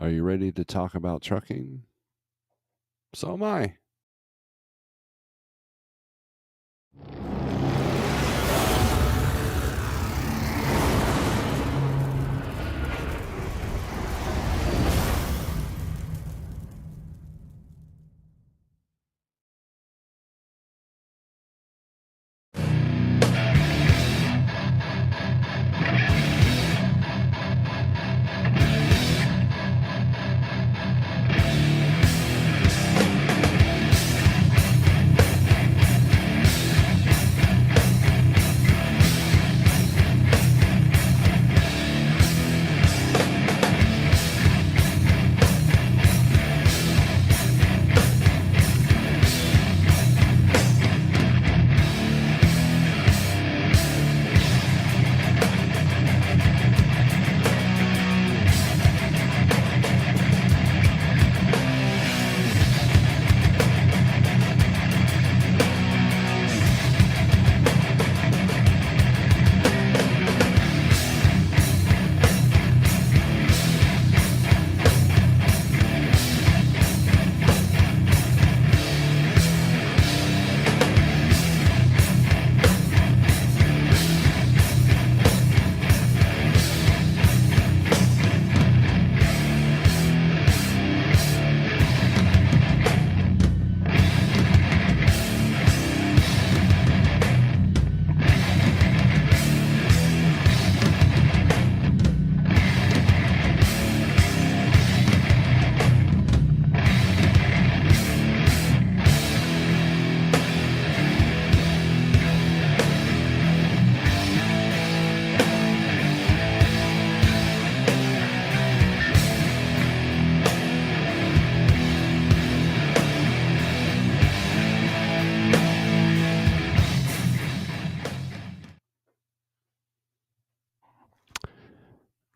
Are you ready to talk about trucking? So am I.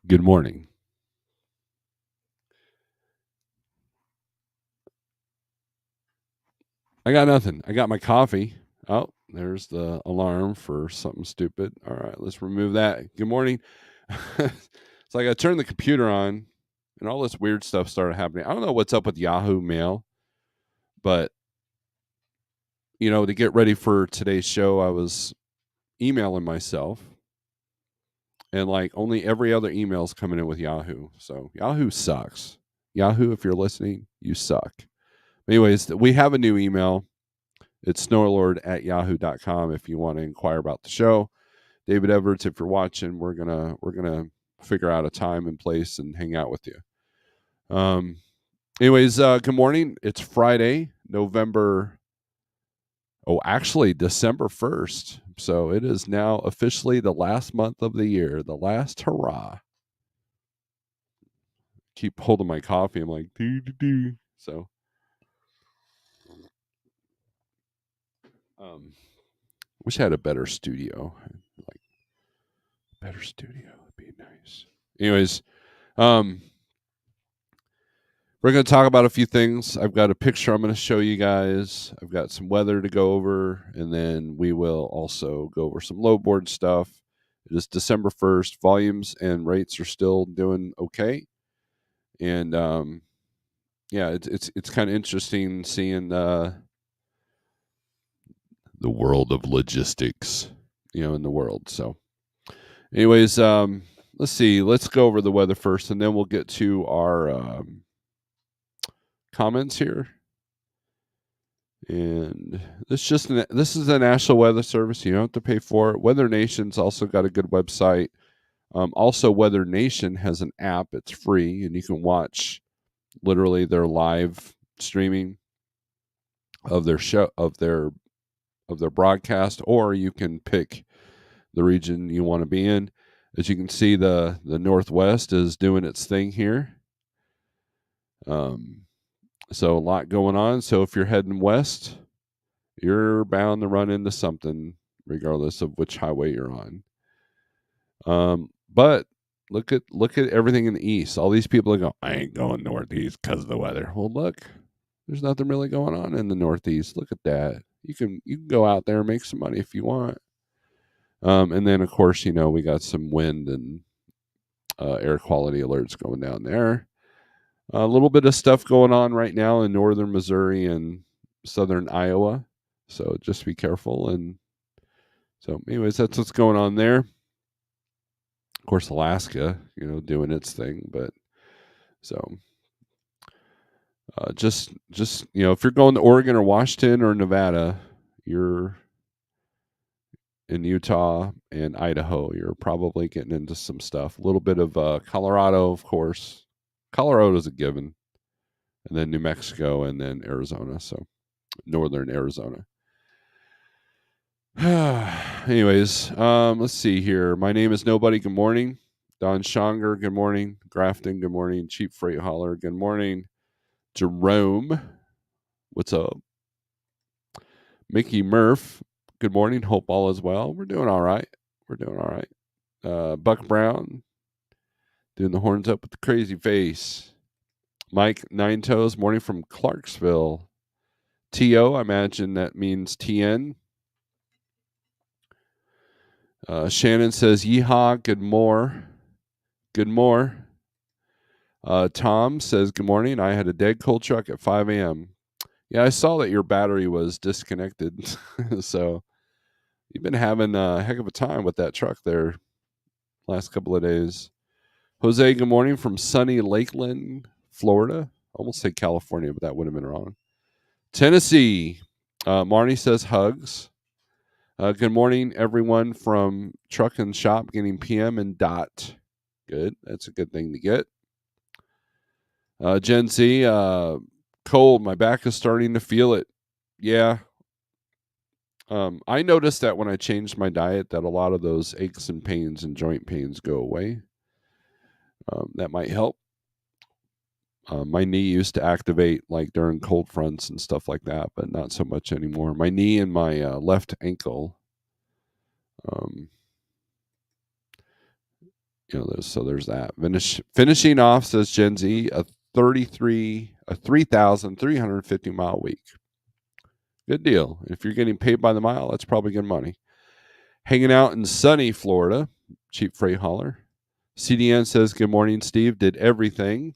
Good morning. I got nothing. I got my coffee. Oh, there's the alarm for something stupid. All right, let's remove that. Good morning. It's like I turned the computer on and all this weird stuff started happening. I don't know what's up with Yahoo Mail, but to get ready for today's show, I was emailing myself and like only every other email is coming in with Yahoo. So Yahoo sucks. Yahoo, if you're listening, you suck. Anyways, we have a new email. It's snorelord@yahoo.com if you want to inquire about the show. David Everts, if you're watching, we're gonna figure out a time and place and hang out with you. Anyways, good morning. It's Friday, December 1st. So it is now officially the last month of the year, the last hurrah. Keep holding my coffee. I'm like, do. So, wish I had a better studio. Like, better studio would be nice. Anyways, we're going to talk about a few things. I've got a picture I'm going to show you guys. I've got some weather to go over, and then we will also go over some load board stuff. It is December 1st. Volumes and rates are still doing okay. And yeah, it's kind of interesting seeing the world of logistics, in the world. So anyways, let's see. Let's go over the weather first, and then we'll get to our comments here. And this is the National Weather Service. You don't have to pay for it. Weather Nation's also got a good website. Also, Weather Nation has an app. It's free, and you can watch literally their live streaming of their show of their broadcast, or you can pick the region you want to be in. As you can see, the Northwest is doing its thing here. So a lot going on. So if you're heading west, you're bound to run into something, regardless of which highway you're on. But look at everything in the east. All these people are going, I ain't going northeast because of the weather. Well, look, there's nothing really going on in the northeast. Look at that. You can go out there and make some money if you want. And then of course, we got some wind and air quality alerts going down there. A little bit of stuff going on right now in northern Missouri and southern Iowa. So just be careful. And so, anyways, that's what's going on there. Of course, Alaska, doing its thing. But so just if you're going to Oregon or Washington or Nevada, you're in Utah and Idaho, you're probably getting into some stuff. A little bit of Colorado, of course. Colorado's a given. And then New Mexico and then Arizona. So northern Arizona. Anyways, let's see here. My name is Nobody. Good morning. Don Schonger. Good morning. Grafton. Good morning. Cheap Freight Hauler. Good morning. Jerome. What's up? Mickey Murph. Good morning. Hope all is well. We're doing all right. Buck Brown. Doing the horns up with the crazy face. Mike Nine Toes. Morning from Clarksville. T.O. I imagine that means TN. Shannon says, yeehaw, good more. Tom says, good morning. I had a dead cold truck at 5 a.m. Yeah, I saw that your battery was disconnected. So you've been having a heck of a time with that truck there last couple of days. Jose, good morning from sunny Lakeland, Florida. I almost say California, but that would have been wrong. Tennessee. Marnie says, hugs. Good morning, everyone from Truck and Shop, getting PM and dot. Good. That's a good thing to get. Gen Z, cold. My back is starting to feel it. Yeah. I noticed that when I changed my diet that a lot of those aches and pains and joint pains go away. That might help. My knee used to activate like during cold fronts and stuff like that, but not so much anymore. My knee and my left ankle. So there's that. Finishing off, says Gen Z, a 3,350 mile week. Good deal. If you're getting paid by the mile, that's probably good money. Hanging out in sunny Florida, Cheap Freight Hauler. CDN says, good morning, Steve. Did everything.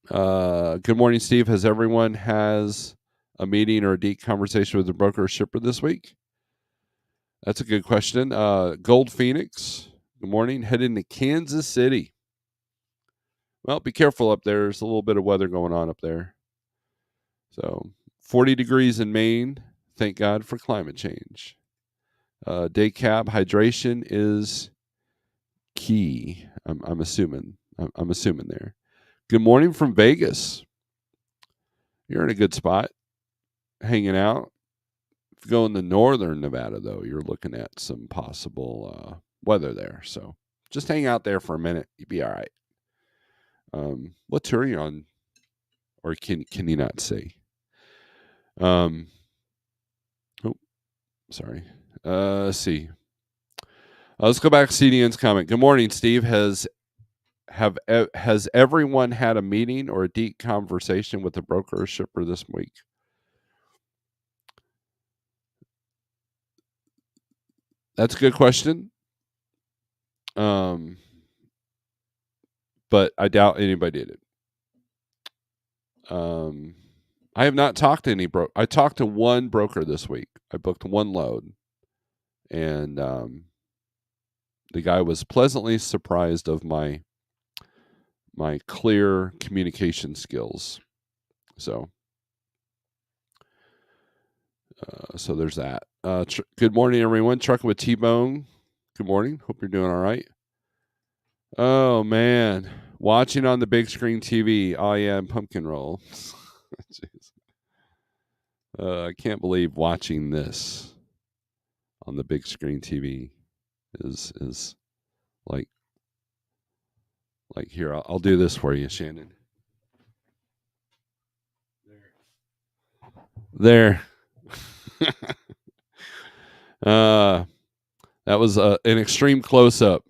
Good morning, Steve. Has everyone has a meeting or a deep conversation with the broker or shipper this week? That's a good question. Gold Phoenix, good morning. Heading to Kansas City. Well, be careful up there. There's a little bit of weather going on up there. So 40 degrees in Maine. Thank God for climate change. Day cab hydration is key. I'm assuming. I'm assuming there. Good morning from Vegas. You're in a good spot, hanging out. If you go into northern Nevada, though, you're looking at some possible weather there. So just hang out there for a minute. You'll be all right. What tour are you on? Or can you not say? Oh, sorry. Let's see. Let's go back to CDN's comment. Good morning, Steve. Has everyone had a meeting or a deep conversation with the broker or shipper this week? That's a good question. But I doubt anybody did it. I have not talked to any broker. I talked to one broker this week. I booked one load, and the guy was pleasantly surprised of my clear communication skills. So there's that. Good morning, everyone. Trucking with T-Bone. Good morning. Hope you're doing all right. Oh man, watching on the big screen TV. Oh yeah, pumpkin roll. I can't believe watching this on the big screen TV is like here. I'll do this for you, Shannon. There. That was an extreme close up.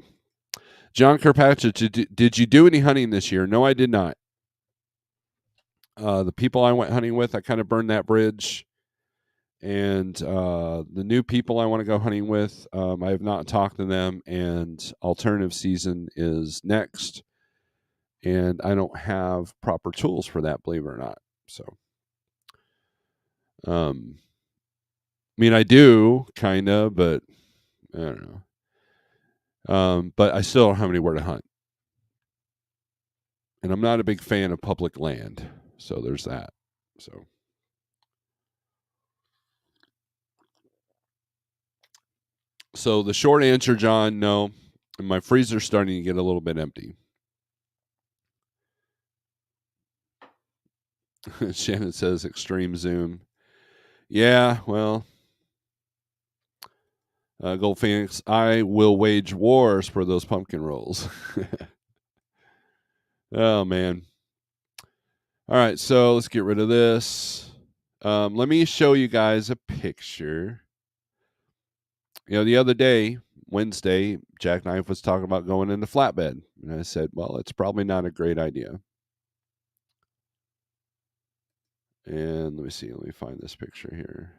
John Kirkpatrick, did you do any hunting this year? No, I did not. The people I went hunting with, I kind of burned that bridge. And the new people I want to go hunting with, I have not talked to them. And alternative season is next. And I don't have proper tools for that, believe it or not. So, I mean, I do kind of, but I don't know. But I still don't have anywhere to hunt. And I'm not a big fan of public land. So there's that. So the short answer, John, no. And my freezer's starting to get a little bit empty. Shannon says extreme zoom. Yeah, well, Gold Phoenix, I will wage wars for those pumpkin rolls. Oh, man. All right, so let's get rid of this. Let me show you guys a picture. The other day, Wednesday, Jackknife was talking about going into Flatbed. And I said, well, it's probably not a great idea. And let me see. Let me find this picture here.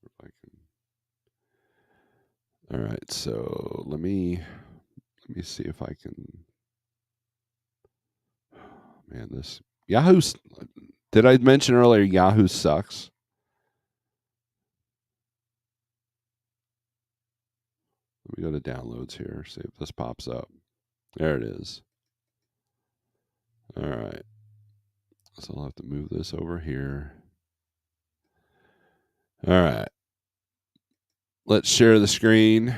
If I can. All right, so let me see if I can. Man, this Yahoo's. Did I mention earlier Yahoo sucks? Let me go to downloads here, see if this pops up. There it is. All right. So I'll have to move this over here. All right. Let's share the screen.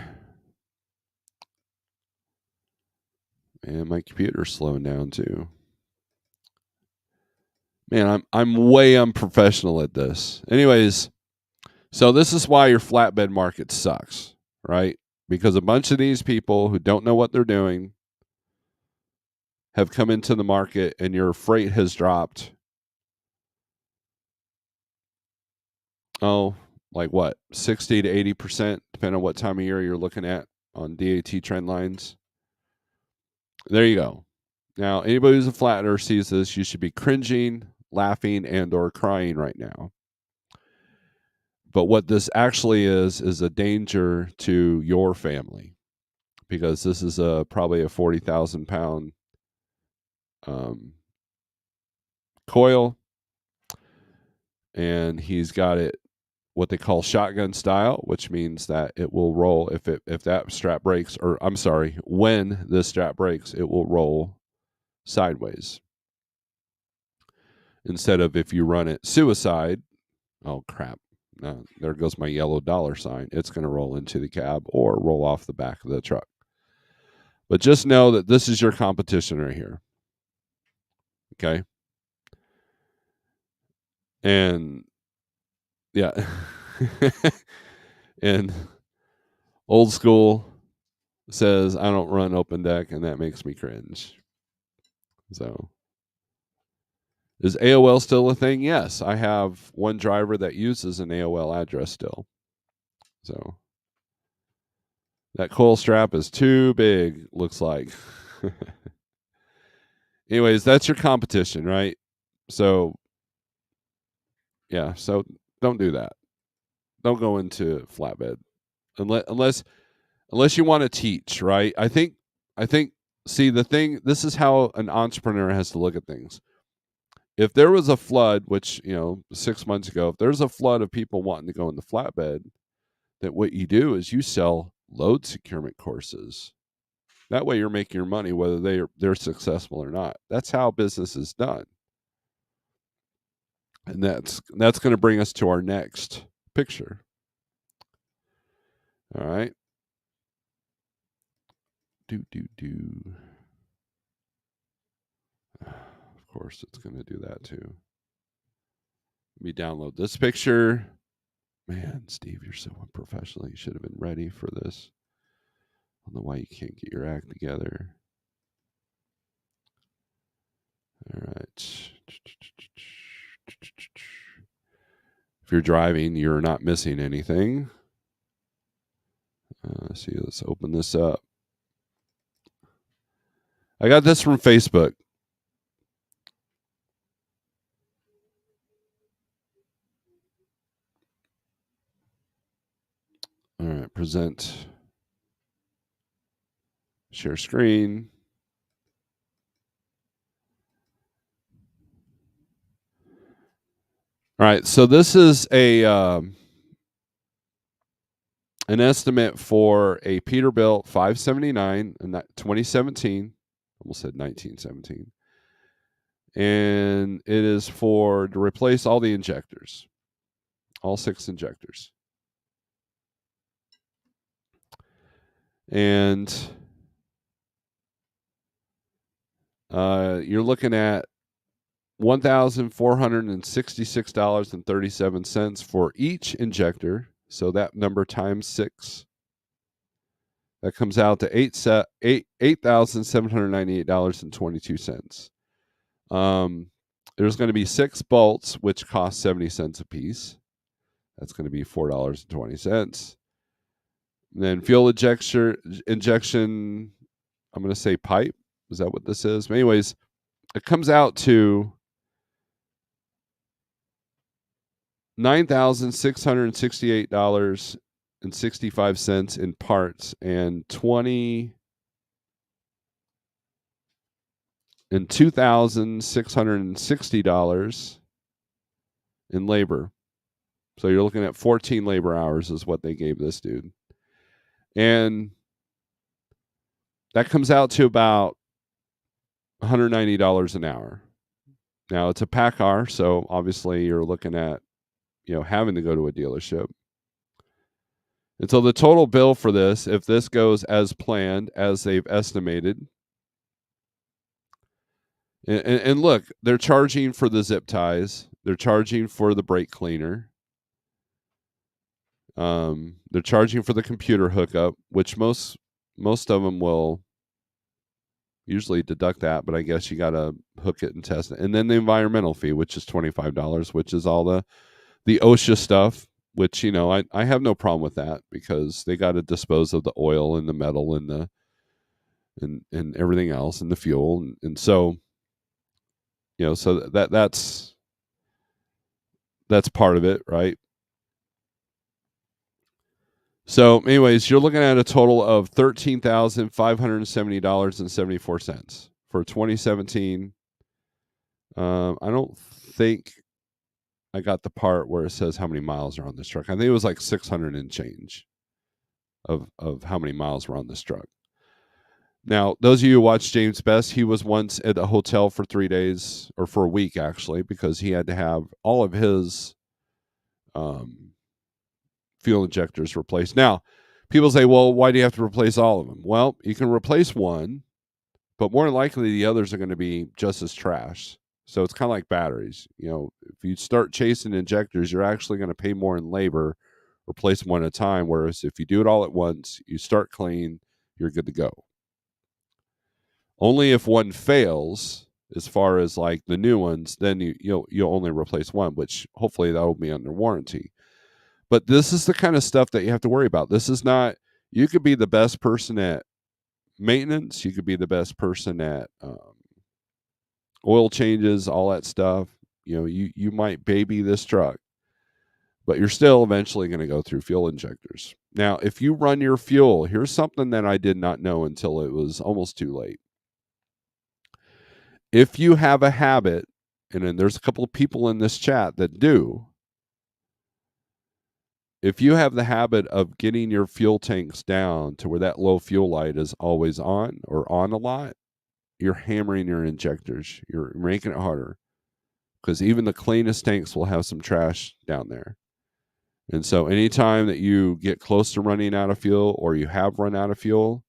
And my computer's slowing down too. Man, I'm way unprofessional at this. Anyways, so this is why your flatbed market sucks, right? Because a bunch of these people who don't know what they're doing have come into the market and your freight has dropped. Oh, like what? 60 to 80%, depending on what time of year you're looking at on DAT trend lines. There you go. Now, anybody who's a flat earth sees this, you should be cringing, laughing, and or crying right now. But what this actually is a danger to your family, because this is probably a 40,000 pound coil, and he's got it what they call shotgun style, which means that it will roll if that strap breaks, or I'm sorry, when this strap breaks, it will roll sideways. Instead of if you run it suicide, oh crap. There goes my yellow dollar sign. It's going to roll into the cab or roll off the back of the truck. But just know that this is your competition right here. Okay. And yeah. And old school says, I don't run open deck, and that makes me cringe. So, is AOL still a thing? Yes. I have one driver that uses an AOL address still. So, that coil strap is too big, looks like. Anyways, that's your competition, right? So, yeah. So, don't do that. Don't go into flatbed unless you want to teach, right? I think see the thing, this is how an entrepreneur has to look at things. If there was a flood, which 6 months ago, if there's a flood of people wanting to go into flatbed, then what you do is you sell load securement courses. That way you're making your money whether they're successful or not. That's how business is done. And that's going to bring us to our next picture. All right. Do. Of course, it's going to do that too. Let me download this picture. Man, Steve, you're so unprofessional. You should have been ready for this. I don't know why you can't get your act together. All right. If you're driving, you're not missing anything. See, let's open this up. I got this from Facebook. All right, present, share screen. All right, so this is an estimate for a Peterbilt 579 in that 2017. Almost said 1917. And it is to replace all the injectors, all 6 injectors. And you're looking at $1,466.37 for each injector. So that number times 6. That comes out to $8,798.22. There's going to be 6 bolts, which cost 70 cents a piece. That's going to be $4.20. Then fuel injection, I'm going to say pipe. Is that what this is? But anyways, it comes out to $9,668.65 in parts and $2,660 in labor. So you're looking at 14 labor hours is what they gave this dude. And that comes out to about $190 an hour. Now it's a PACCAR, so obviously you're looking at, having to go to a dealership. And so the total bill for this, if this goes as planned, as they've estimated, and look, they're charging for the zip ties, they're charging for the brake cleaner, they're charging for the computer hookup, which most of them will usually deduct that, but I guess you got to hook it and test it. And then the environmental fee, which is $25, which is all the OSHA stuff, which, I have no problem with that because they got to dispose of the oil and the metal and the and everything else and the fuel. And so, so that's part of it, right? So anyways, you're looking at a total of $13,570.74 for 2017. I don't think I got the part where it says how many miles are on this truck. I think it was like 600 and change of how many miles were on this truck. Now, those of you who watch James Best, he was once at a hotel for 3 days, or for a week actually, because he had to have all of his fuel injectors replaced. Now, people say, well, why do you have to replace all of them? Well, you can replace one, but more than likely the others are going to be just as trash. So it's kind of like batteries. If you start chasing injectors, you're actually going to pay more in labor, replace one at a time. Whereas if you do it all at once, you start clean, you're good to go. Only if one fails, as far as like the new ones, then you'll only replace one, which hopefully that will be under warranty. But this is the kind of stuff that you have to worry about. This is not, you could be the best person at maintenance, you could be the best person at oil changes, all that stuff. You might baby this truck, but you're still eventually going to go through fuel injectors. Now, if you run your fuel, here's something that I did not know until it was almost too late. If you have a habit, and then there's a couple of people in this chat that do, if you have the habit of getting your fuel tanks down to where that low fuel light is always on or on a lot, you're hammering your injectors. You're making it harder because even the cleanest tanks will have some trash down there. And so anytime that you get close to running out of fuel or you have run out of fuel,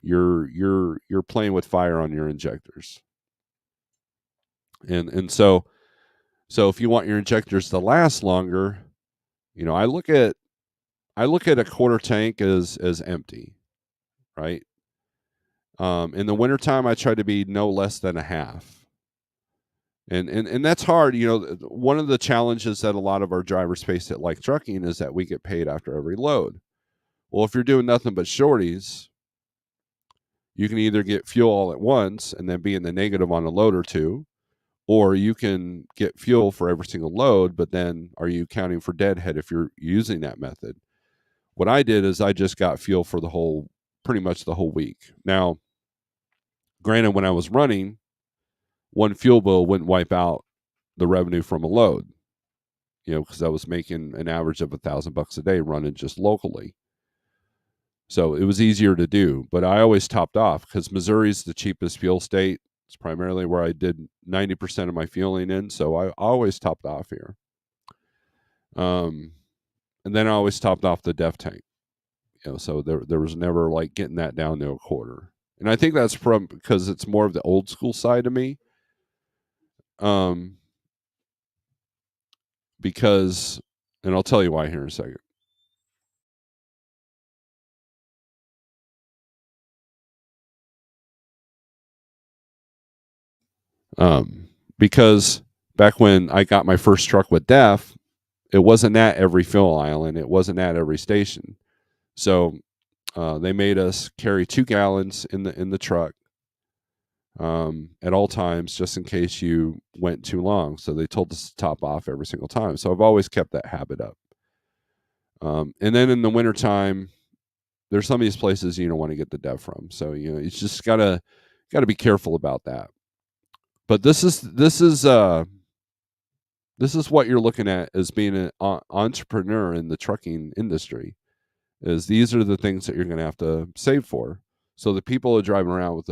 you're playing with fire on your injectors. And so if you want your injectors to last longer, I look at a quarter tank as empty, right? In the wintertime, I try to be no less than a half. And that's hard. One of the challenges that a lot of our drivers face at Like Trucking is that we get paid after every load. Well, if you're doing nothing but shorties, you can either get fuel all at once and then be in the negative on a load or two, Or you can get fuel for every single load, but then are you counting for deadhead if you're using that method? What I did is I just got fuel for pretty much the whole week. Now, granted, when I was running, one fuel bill wouldn't wipe out the revenue from a load, because I was making an average of $1,000 a day running just locally. So it was easier to do, but I always topped off because Missouri's the cheapest fuel state. It's primarily where I did 90% of my fueling in, so I always topped off here. And then I always topped off the def tank, so there was never like getting that down to a quarter. And I think that's because it's more of the old school side of me. Because, and I'll tell you why here in a second. Because back when I got my first truck with DEF, it wasn't at every fuel island. It wasn't at every station. So they made us carry 2 gallons in the truck at all times, just in case you went too long. So they told us to top off every single time. So I've always kept that habit up. And then in the wintertime, there's some of these places you don't want to get the DEF from. So it's just gotta be careful about that. But this is what you're looking at as being an entrepreneur in the trucking industry. Is these are the things that you're going to have to save for. So the people are driving around with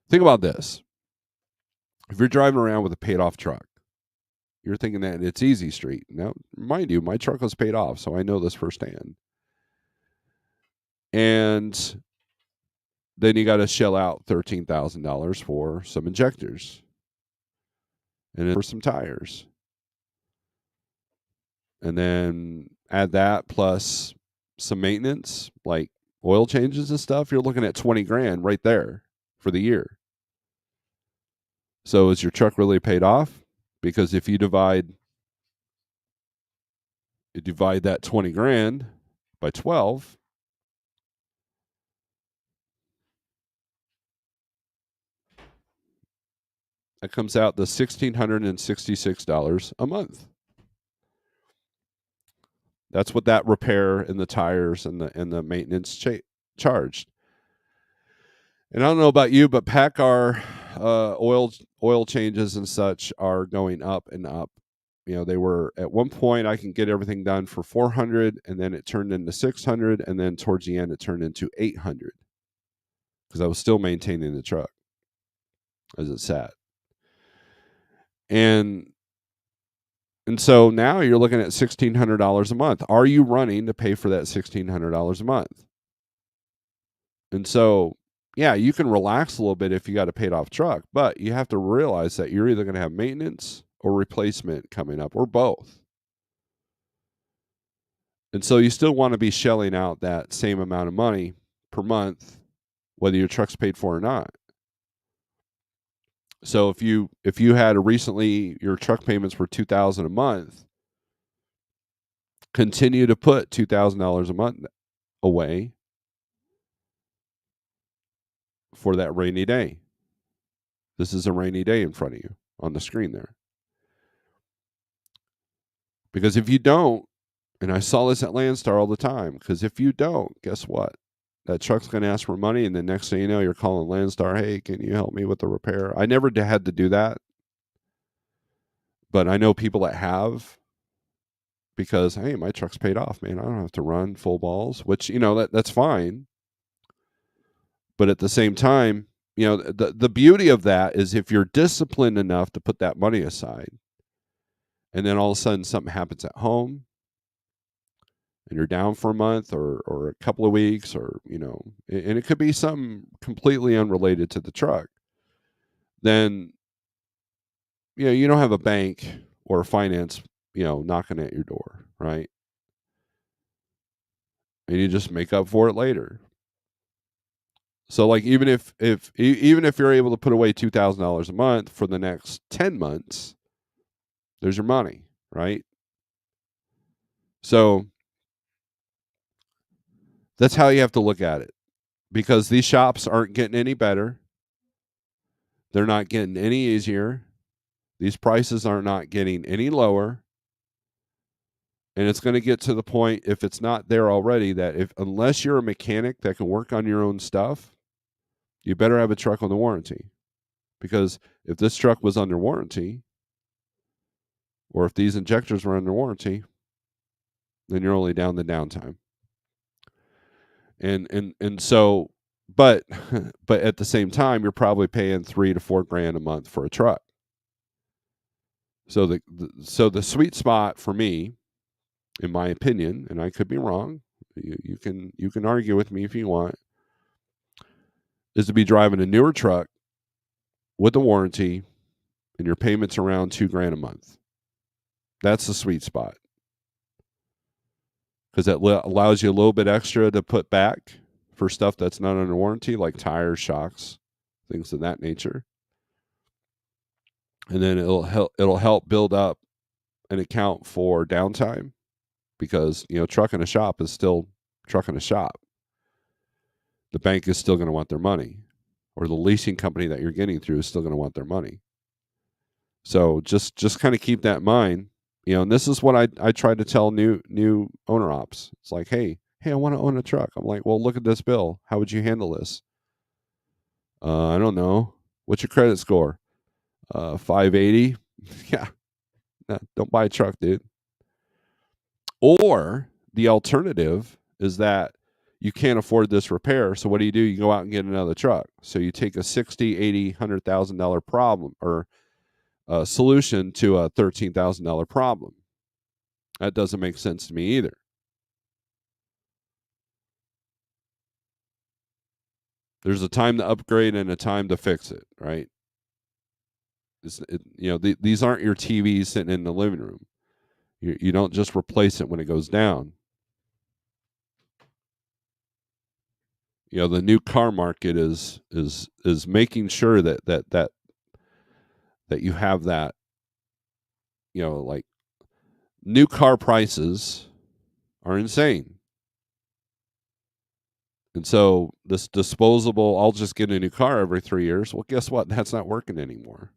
think about this. If you're driving around with a paid off truck, you're thinking that it's easy street. Now, mind you, my truck was paid off, so I know this firsthand. And then you got to shell out $13,000 for some injectors and for some tires. And then add that plus some maintenance, like oil changes and stuff, you're looking at 20 grand right there for the year. So is your truck really paid off? Because if you divide that 20 grand by 12, that comes out to $1,666 a month. That's what that repair and the tires and the maintenance charged. And I don't know about you, but PACCAR oil changes and such are going up and up. They were at one point I can get everything done for $400, and then it turned into $600, and then towards the end it turned into $800 because I was still maintaining the truck as it sat. And so now you're looking at $1,600 a month. Are you running to pay for that $1,600 a month? And so, yeah, you can relax a little bit if you got a paid off truck, but you have to realize that you're either going to have maintenance or replacement coming up, or both. And so you still want to be shelling out that same amount of money per month, whether your truck's paid for or not. So if you had recently your truck payments were $2,000 a month, continue to put $2,000 a month away for that rainy day. This is a rainy day in front of you on the screen there. Because if you don't, and I saw this at Landstar all the time, because if you don't, guess what? That truck's going to ask for money, and the next thing you know, you're calling Landstar, hey, can you help me with the repair? I never had to do that, but I know people that have, because, hey, my truck's paid off, man. I don't have to run full balls, which, that's fine. But at the same time, the beauty of that is if you're disciplined enough to put that money aside, and then all of a sudden something happens at home, and you're down for a month or a couple of weeks, or and it could be something completely unrelated to the truck, then you don't have a bank or a finance knocking at your door, right? And you just make up for it later. So like even if you're able to put away $2,000 a month for the next 10 months, there's your money, right? So that's how you have to look at it, because these shops aren't getting any better. They're not getting any easier. These prices are not getting any lower. And it's going to get to the point, if it's not there already, that unless you're a mechanic that can work on your own stuff, you better have a truck on the warranty. Because if this truck was under warranty, or if these injectors were under warranty, then you're only down the downtime. And so, but at the same time, you're probably paying $3,000 to $4,000 a month for a truck. So the sweet spot for me, in my opinion, and I could be wrong, you can argue with me if you want, is to be driving a newer truck with a warranty, and your payments around $2,000 a month. That's the sweet spot, because that allows you a little bit extra to put back for stuff that's not under warranty, like tires, shocks, things of that nature. And then it'll help build up an account for downtime, because truck in a shop is still truck in a shop. The bank is still going to want their money, or the leasing company that you're getting through is still going to want their money. So just kind of keep that in mind. And this is what I try to tell new owner ops. It's like, hey, I want to own a truck. I'm like, well, look at this bill. How would you handle this? I don't know. What's your credit score? 580. Yeah. No, don't buy a truck, dude. Or the alternative is that you can't afford this repair. So what do? You go out and get another truck. So you take a $60,000, $80,000, $100,000 problem, or a solution to a $13,000 problem. That doesn't make sense to me either. There's a time to upgrade and a time to fix it, right? These aren't your TVs sitting in the living room. You don't just replace it when it goes down. The new car market is making sure that you have that. Like, new car prices are insane. And so this disposable, I'll just get a new car every 3 years. Well, guess what? That's not working anymore.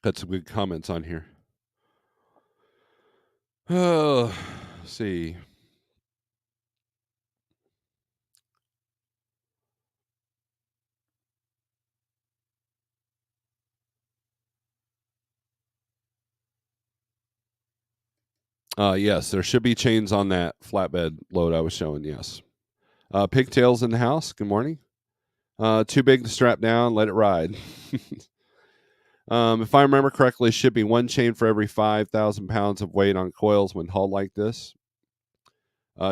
Got some good comments on here. Oh, see. Yes, there should be chains on that flatbed load I was showing. Yes. Pigtails in the house. Good morning. Too big to strap down. Let it ride. If I remember correctly, should be one chain for every 5,000 pounds of weight on coils when hauled like this.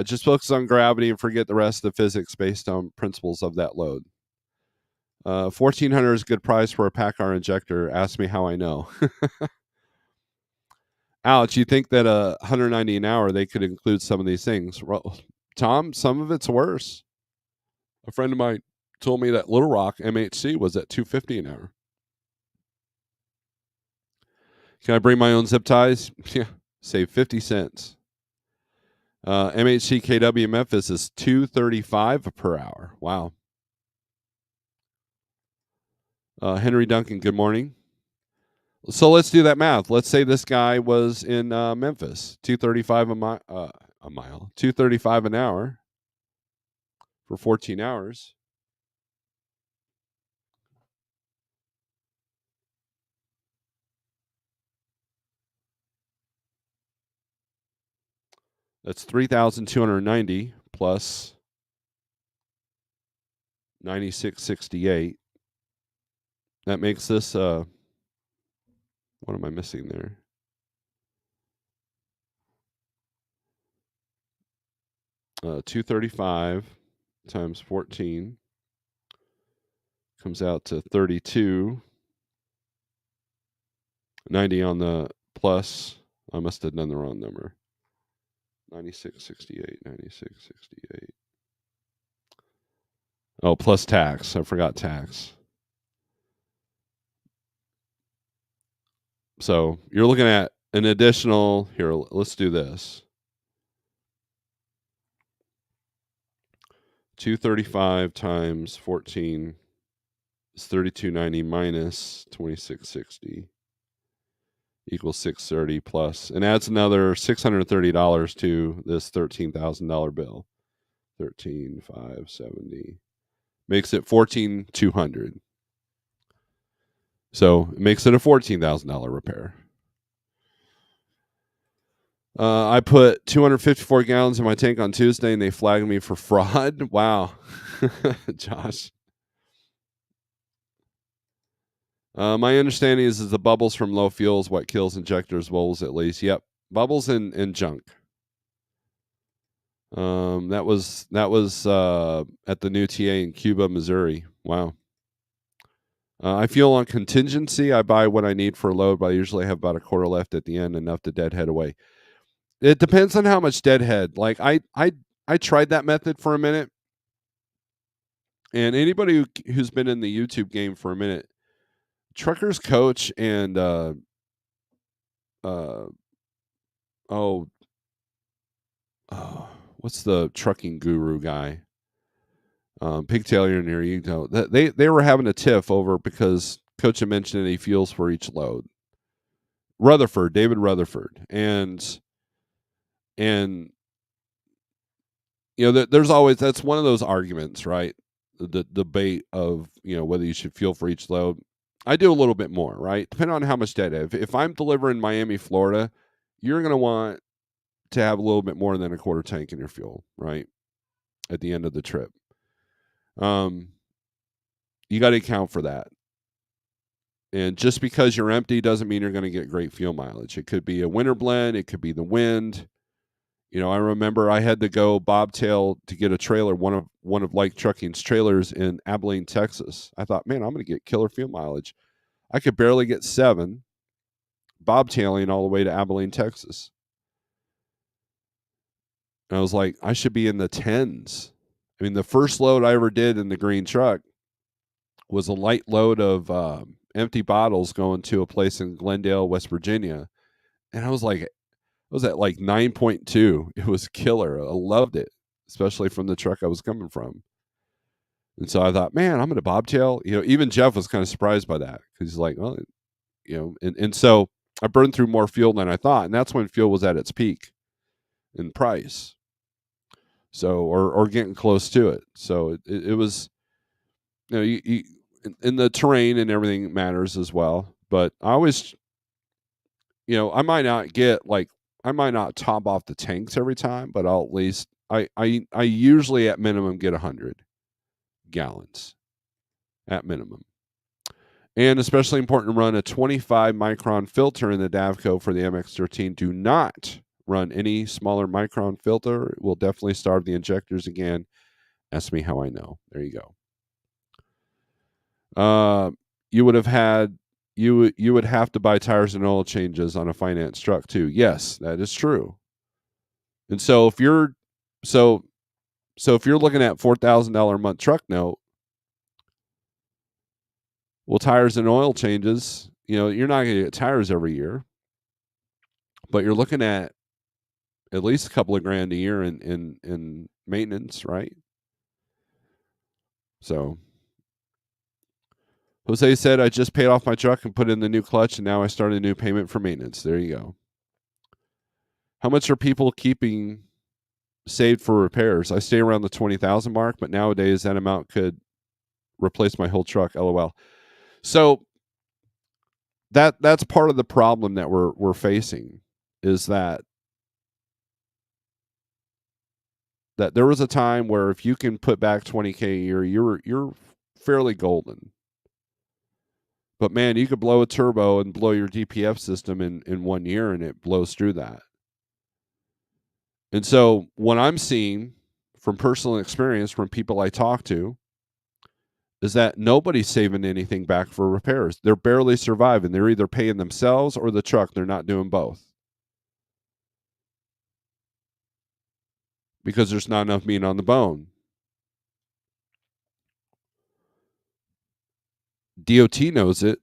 Just focus on gravity and forget the rest of the physics based on principles of that load. $1,400 is a good price for a PACCAR injector. Ask me how I know. Ouch, you think that $190 an hour, they could include some of these things. Well, Tom, some of it's worse. A friend of mine told me that Little Rock MHC was at $250 an hour. Can I bring my own zip ties? Yeah, save 50 cents. MHC KW Memphis is $235 per hour. Wow. Henry Duncan, good morning. So let's do that math. Let's say this guy was in Memphis, $235 a mile, $235 an hour for 14 hours. That's 3,290 plus 96.68. That makes this what am I missing there? $235 times 14 comes out to 32.90 on the plus. I must have done the wrong number. 96.68. Oh, plus tax. I forgot tax. So you're looking at an additional, here, let's do this. $235 times 14 is $32.90 minus $26.60 equals $630 plus, and adds another $630 to this $13,000 bill. 13,570 makes it $14,200. So it makes it a $14,000 repair. I put 254 gallons in my tank on Tuesday, and they flagged me for fraud. Wow, Josh. My understanding is the bubbles from low fuel is what kills injectors, bubbles at least. Yep, bubbles and junk. That was at the new TA in Cuba, Missouri. Wow. I fuel on contingency. I buy what I need for a load, but I usually have about a quarter left at the end, enough to deadhead away. It depends on how much deadhead. Like I tried that method for a minute, and anybody who's been in the YouTube game for a minute, Truckers Coach and what's the trucking guru guy? Pigtail Engineer, you know, they were having a tiff over because Coach had mentioned that he fuels for each load. David Rutherford, and you know, there's always, that's one of those arguments, right? The debate of, you know, whether you should fuel for each load. I do a little bit more, right? Depending on how much data. If I'm delivering Miami, Florida, you're going to want to have a little bit more than a quarter tank in your fuel, right? At the end of the trip. You got to account for that. And just because you're empty doesn't mean you're going to get great fuel mileage. It could be a winter blend. It could be the wind. You know, I remember I had to go bobtail to get a trailer, one of Like Trucking's trailers in Abilene, Texas. I thought, man, I'm going to get killer fuel mileage. I could barely get 7 bobtailing all the way to Abilene, Texas. And I was like, I should be in the 10s. I mean, the first load I ever did in the green truck was a light load of empty bottles going to a place in Glendale, West Virginia. And I was like, I was at like 9.2. It was killer. I loved it, especially from the truck I was coming from. And so I thought, man, I'm going to bobtail. You know, even Jeff was kind of surprised by that because he's like, well, you know, and so I burned through more fuel than I thought. And that's when fuel was at its peak in price. So, or getting close to it. So it was, you know, you in the terrain and everything matters as well. But I always, you know, I might not top off the tanks every time, but I'll at least, I usually at minimum get 100 gallons at minimum. And especially important to run a 25 micron filter in the Davco for the MX-13. Do not run any smaller micron filter. It will definitely starve the injectors again. Ask me how I know. There you go. You would have to buy tires and oil changes on a finance truck too. Yes, that is true. And so if you're if you're looking at $4,000 a month truck note, well, tires and oil changes, you know, you're not going to get tires every year, but you're looking at least a couple of grand a year in maintenance, right? So Jose said, I just paid off my truck and put in the new clutch, and now I start a new payment for maintenance. There you go. How much are people keeping saved for repairs? I stay around the 20,000 mark, but nowadays that amount could replace my whole truck. LOL. So that's part of the problem that we're facing, is that there was a time where if you can put back 20K a year, you're fairly golden. But man, you could blow a turbo and blow your DPF system in 1 year, and it blows through that. And so what I'm seeing from personal experience from people I talk to is that nobody's saving anything back for repairs. They're barely surviving. They're either paying themselves or the truck. They're not doing both because there's not enough meat on the bone. DOT knows it.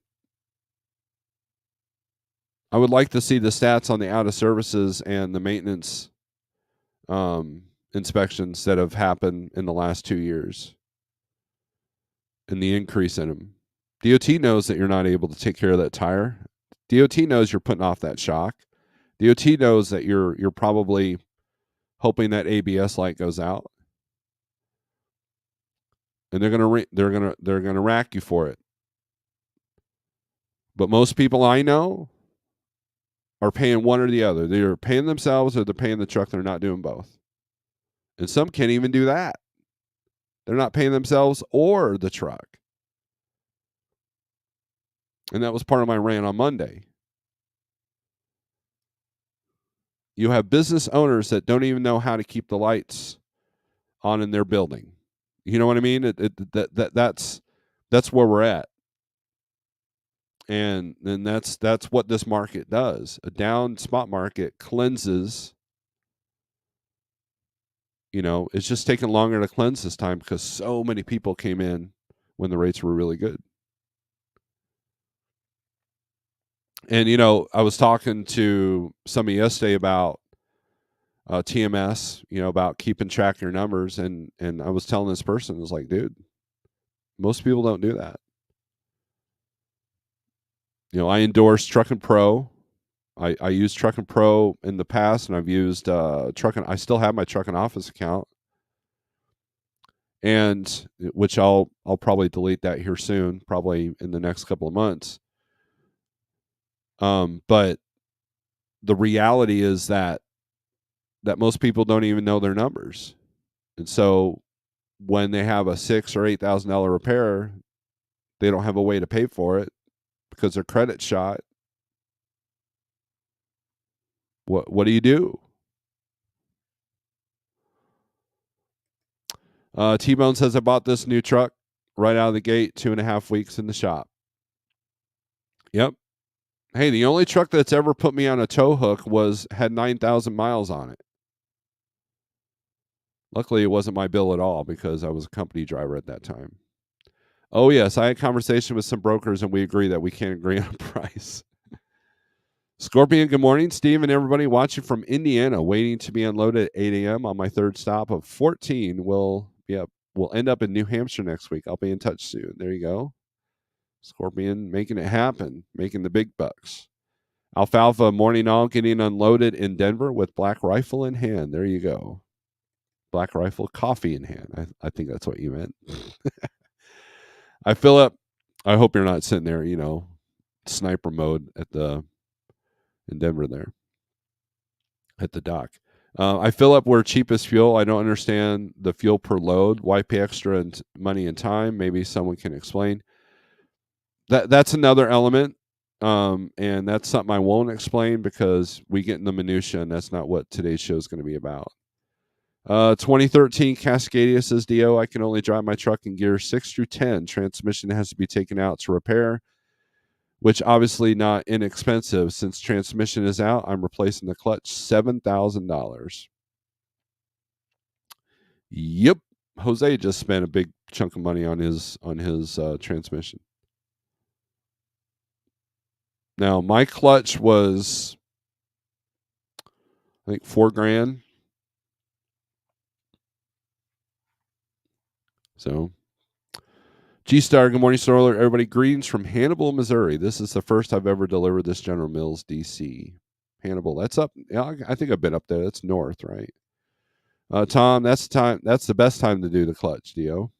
I would like to see the stats on the out of services and the maintenance inspections that have happened in the last 2 years and the increase in them. DOT knows that you're not able to take care of that tire. DOT knows you're putting off that shock. DOT knows that you're probably hoping that ABS light goes out, and they're gonna rack you for it. But most people I know are paying one or the other. They're paying themselves or they're paying the truck. They're not doing both, and some can't even do that. They're not paying themselves or the truck. And that was part of my rant on Monday. You have business owners that don't even know how to keep the lights on in their building. You know what I mean? That's where we're at. And that's what this market does. A down spot market cleanses. It's just taking longer to cleanse this time because so many people came in when the rates were really good. And I was talking to somebody yesterday about TMS, about keeping track of your numbers, and I was telling this person, I was like, dude, most people don't do that. I endorse Truckin' Pro. I used Truckin' Pro in the past, and I've used Truckin'. I still have my Truckin' Office account, and which I'll probably delete that here soon, probably in the next couple of months. But the reality is that most people don't even know their numbers, and so when they have a $6,000 or $8,000 repair, they don't have a way to pay for it because their credit's shot. What do you do? T-Bone says, I bought this new truck right out of the gate, 2.5 weeks in the shop. Yep. Hey, the only truck that's ever put me on a tow hook had 9,000 miles on it. Luckily, it wasn't my bill at all because I was a company driver at that time. Oh, yes, I had a conversation with some brokers, and we agree that we can't agree on a price. Scorpion, good morning. Steve and everybody watching from Indiana, waiting to be unloaded at 8 a.m. on my third stop of 14. We'll end up in New Hampshire next week. I'll be in touch soon. There you go. Scorpion making it happen, making the big bucks. Alfalfa, morning all, getting unloaded in Denver with Black Rifle in hand. There you go. Black Rifle, coffee in hand. I think that's what you meant. I fill up. I hope you're not sitting there, sniper mode in Denver there at the dock. I fill up where cheapest fuel. I don't understand the fuel per load. Why pay extra money and time? Maybe someone can explain. That's another element, and that's something I won't explain because we get in the minutia, and that's not what today's show is going to be about. 2013 Cascadia says, Dio, I can only drive my truck in gear 6 through 10. Transmission has to be taken out to repair, which obviously not inexpensive. Since transmission is out, I'm replacing the clutch, $7,000. Yep. Jose just spent a big chunk of money on his transmission. Now, my clutch was, I think, $4,000. So, G-Star, good morning, Snorelord. Everybody, greetings from Hannibal, Missouri. This is the first I've ever delivered this General Mills DC. Hannibal, that's up. Yeah, I think I've been up there. That's north, right? Tom, that's the best time to do the clutch, Dio.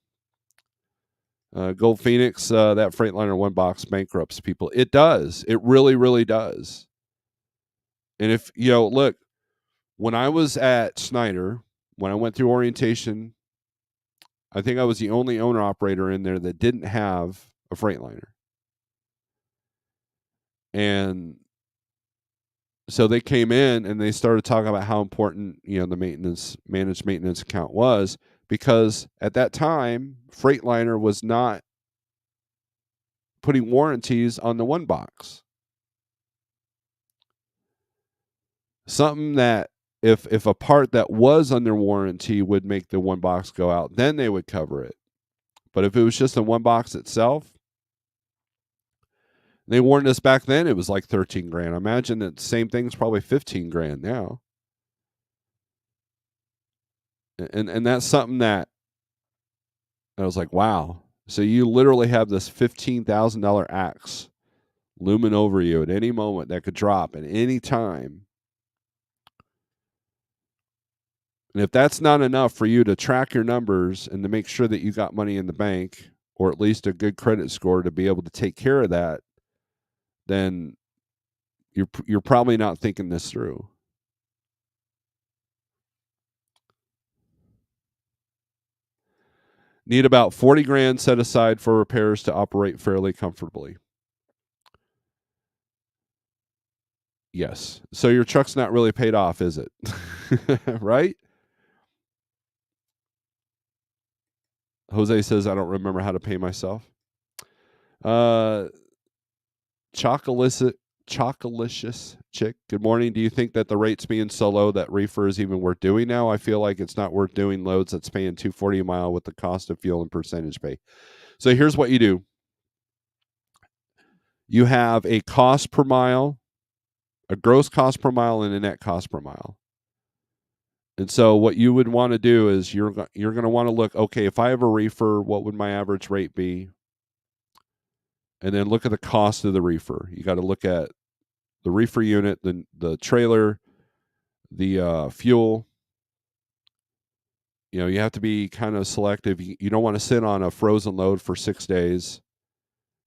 Gold Phoenix, that Freightliner one box bankrupts people. It does. It really, really does. And if, look, when I was at Snyder, when I went through orientation, I think I was the only owner-operator in there that didn't have a Freightliner. And so they came in and they started talking about how important, the managed maintenance account was, because at that time, Freightliner was not putting warranties on the one box. Something that if a part that was under warranty would make the one box go out, then they would cover it. But if it was just the one box itself, they warned us back then it was like $13,000. I imagine that the same thing's probably $15,000 now. And that's something that I was like, wow. So you literally have this $15,000 axe looming over you at any moment that could drop at any time. And if that's not enough for you to track your numbers and to make sure that you got money in the bank, or at least a good credit score to be able to take care of that, then you're probably not thinking this through. Need about 40 grand set aside for repairs to operate fairly comfortably. Yes. So your truck's not really paid off, is it? Right? Jose says, I don't remember how to pay myself. Chocolicious chick. Good morning. Do you think that the rates being so low that reefer is even worth doing now? I feel like it's not worth doing loads that's paying $240 a mile with the cost of fuel and percentage pay. So here's what you do. You have a cost per mile, a gross cost per mile, and a net cost per mile. And so what you would want to do is you're going to want to look, okay, if I have a reefer, what would my average rate be? And then look at the cost of the reefer. You got to look at the reefer unit, the trailer, the fuel. You know, you have to be kind of selective. You don't want to sit on a frozen load for 6 days.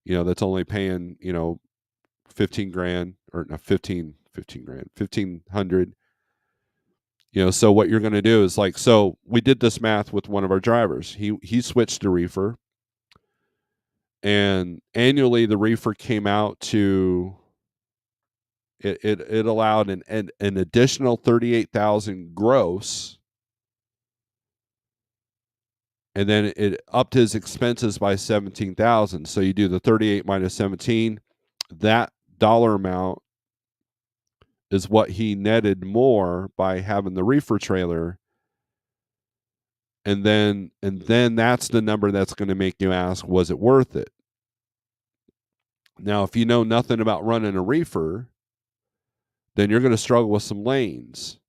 You know, that's only paying, 15 grand or no, 15 grand, 1,500. You know, so what you're going to do is like, so we did this math with one of our drivers. He switched to reefer, and annually the reefer came out to it allowed an additional 38,000 gross, and then it upped his expenses by 17,000. So you do the 38 minus 17, that dollar amount is what he netted more by having the reefer trailer. And then that's the number that's going to make you ask, was it worth it? Now, if you know nothing about running a reefer, then you're going to struggle with some lanes.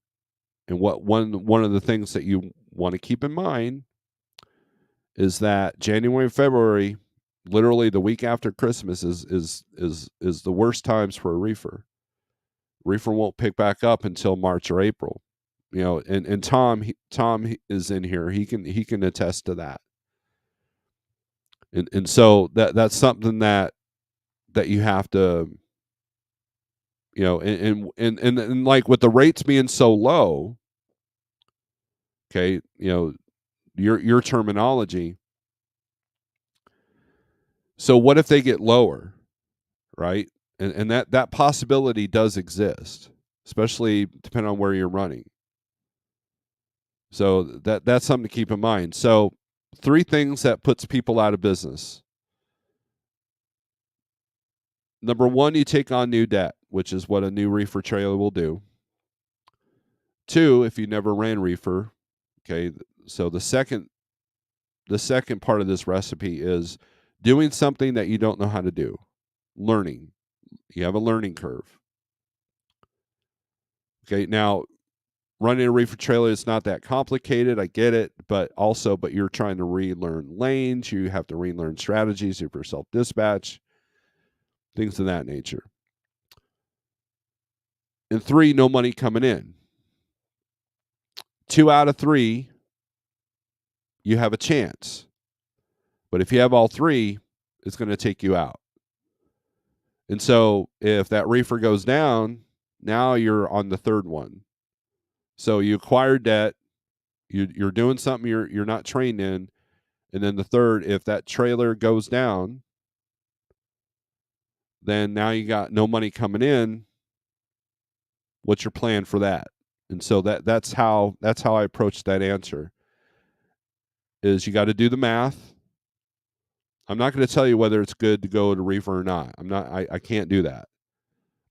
And what one of the things that you want to keep in mind is that January and February, literally the week after Christmas, is the worst times for a reefer. Reefer won't pick back up until March or April. You know, and Tom is in here. He can attest to that. And so that's something that you have to, and like with the rates being so low, okay, your terminology. So what if they get lower, right? And that possibility does exist, especially depending on where you're running. So that's something to keep in mind. So 3 things that puts people out of business. Number 1, you take on new debt, which is what a new reefer trailer will do. 2, if you never ran reefer, okay, so the second part of this recipe is doing something that you don't know how to do. Learning. You have a learning curve. Okay, now running a reefer trailer is not that complicated. I get it, but you're trying to relearn lanes. You have to relearn strategies for self-dispatch, things of that nature. And 3, no money coming in. 2 out of 3, you have a chance. But if you have all 3, it's going to take you out. And so if that reefer goes down, now you're on the 3rd one. So you acquire debt, you're doing something you're not trained in, and then the 3rd, if that trailer goes down, then now you got no money coming in. What's your plan for that? And so that's how I approach that answer. Is you got to do the math. I'm not going to tell you whether it's good to go to reefer or not. I can't do that.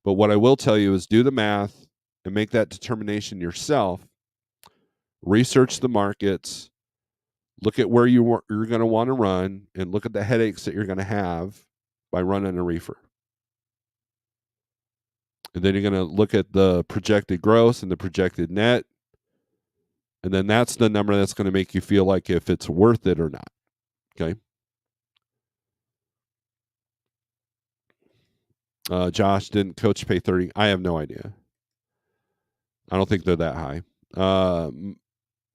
But what I will tell you is do the math and make that determination yourself. Research the markets, look at where you're going to want to run, and look at the headaches that you're going to have by running a reefer. And then you're going to look at the projected gross and the projected net, And then that's the number that's going to make you feel like if it's worth it or not. Okay. Josh, didn't coach pay 30? I have no idea. I don't think they're that high.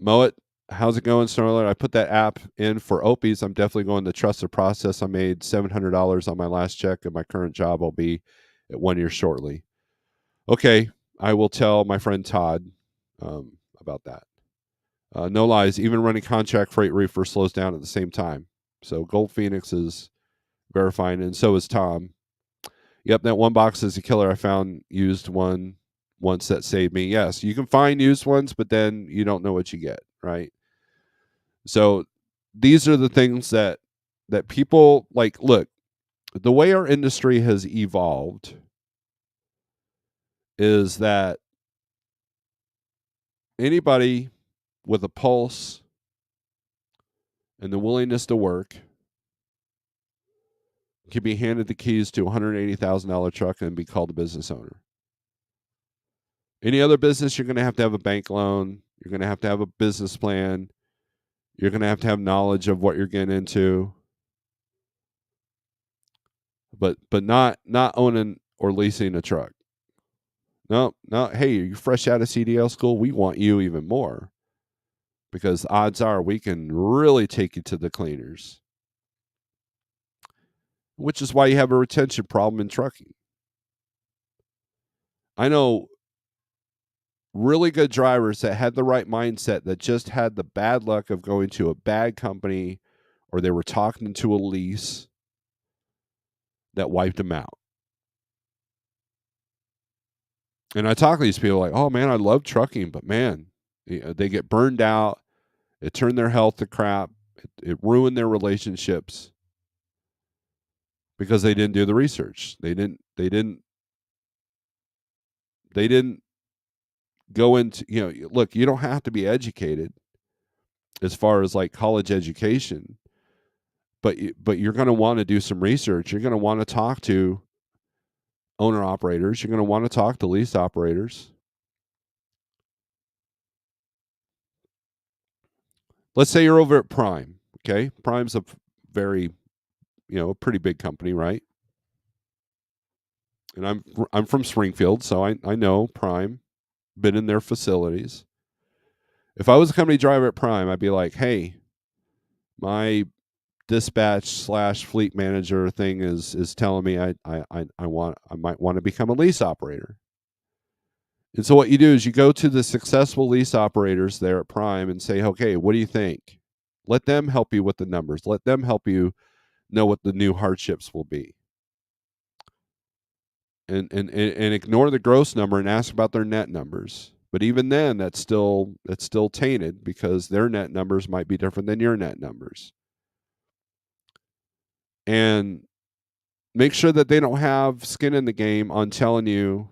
Moet, how's it going, Snorelord? I put that app in for Opies. I'm definitely going to trust the process. I made $700 on my last check, and my current job will be at 1 year shortly. Okay, I will tell my friend Todd about that. No lies, even running contract freight reefer slows down at the same time. So Gold Phoenix is verifying, and so is Tom. Yep, that one box is a killer. I found used one once that saved me. Yes, you can find used ones, but then you don't know what you get, right? So these are the things that people like. Look, the way our industry has evolved is that anybody with a pulse and the willingness to work can be handed the keys to a $180,000 truck and be called a business owner. Any other business, you're going to have a bank loan. You're going to have a business plan. You're going to have knowledge of what you're getting into. But not owning or leasing a truck. No. Hey, you're fresh out of CDL school. We want you even more, because odds are we can really take you to the cleaners, which is why you have a retention problem in trucking. I know really good drivers that had the right mindset that just had the bad luck of going to a bad company, or they were talking to a lease that wiped them out. And I talk to these people like, oh man, I love trucking, but man, they get burned out. It turned their health to crap. It ruined their relationships because they didn't do the research. They didn't go into, look, you don't have to be educated as far as like college education, but you're going to want to do some research. You're going to want to talk to owner operators. You're going to want to talk to lease operators. Let's say you're over at Prime. Okay, Prime's a very, a pretty big company, right? And I'm from Springfield, so I know Prime. Been in their facilities. If I was a company driver at Prime, I'd be like, hey, my dispatch / fleet manager thing is telling me I might want to become a lease operator. And so what you do is you go to the successful lease operators there at Prime and say, okay, what do you think? Let them help you with the numbers. Let them help you know what the new hardships will be. And ignore the gross number and ask about their net numbers. But even then, that's still tainted, because their net numbers might be different than your net numbers. And make sure that they don't have skin in the game on telling you,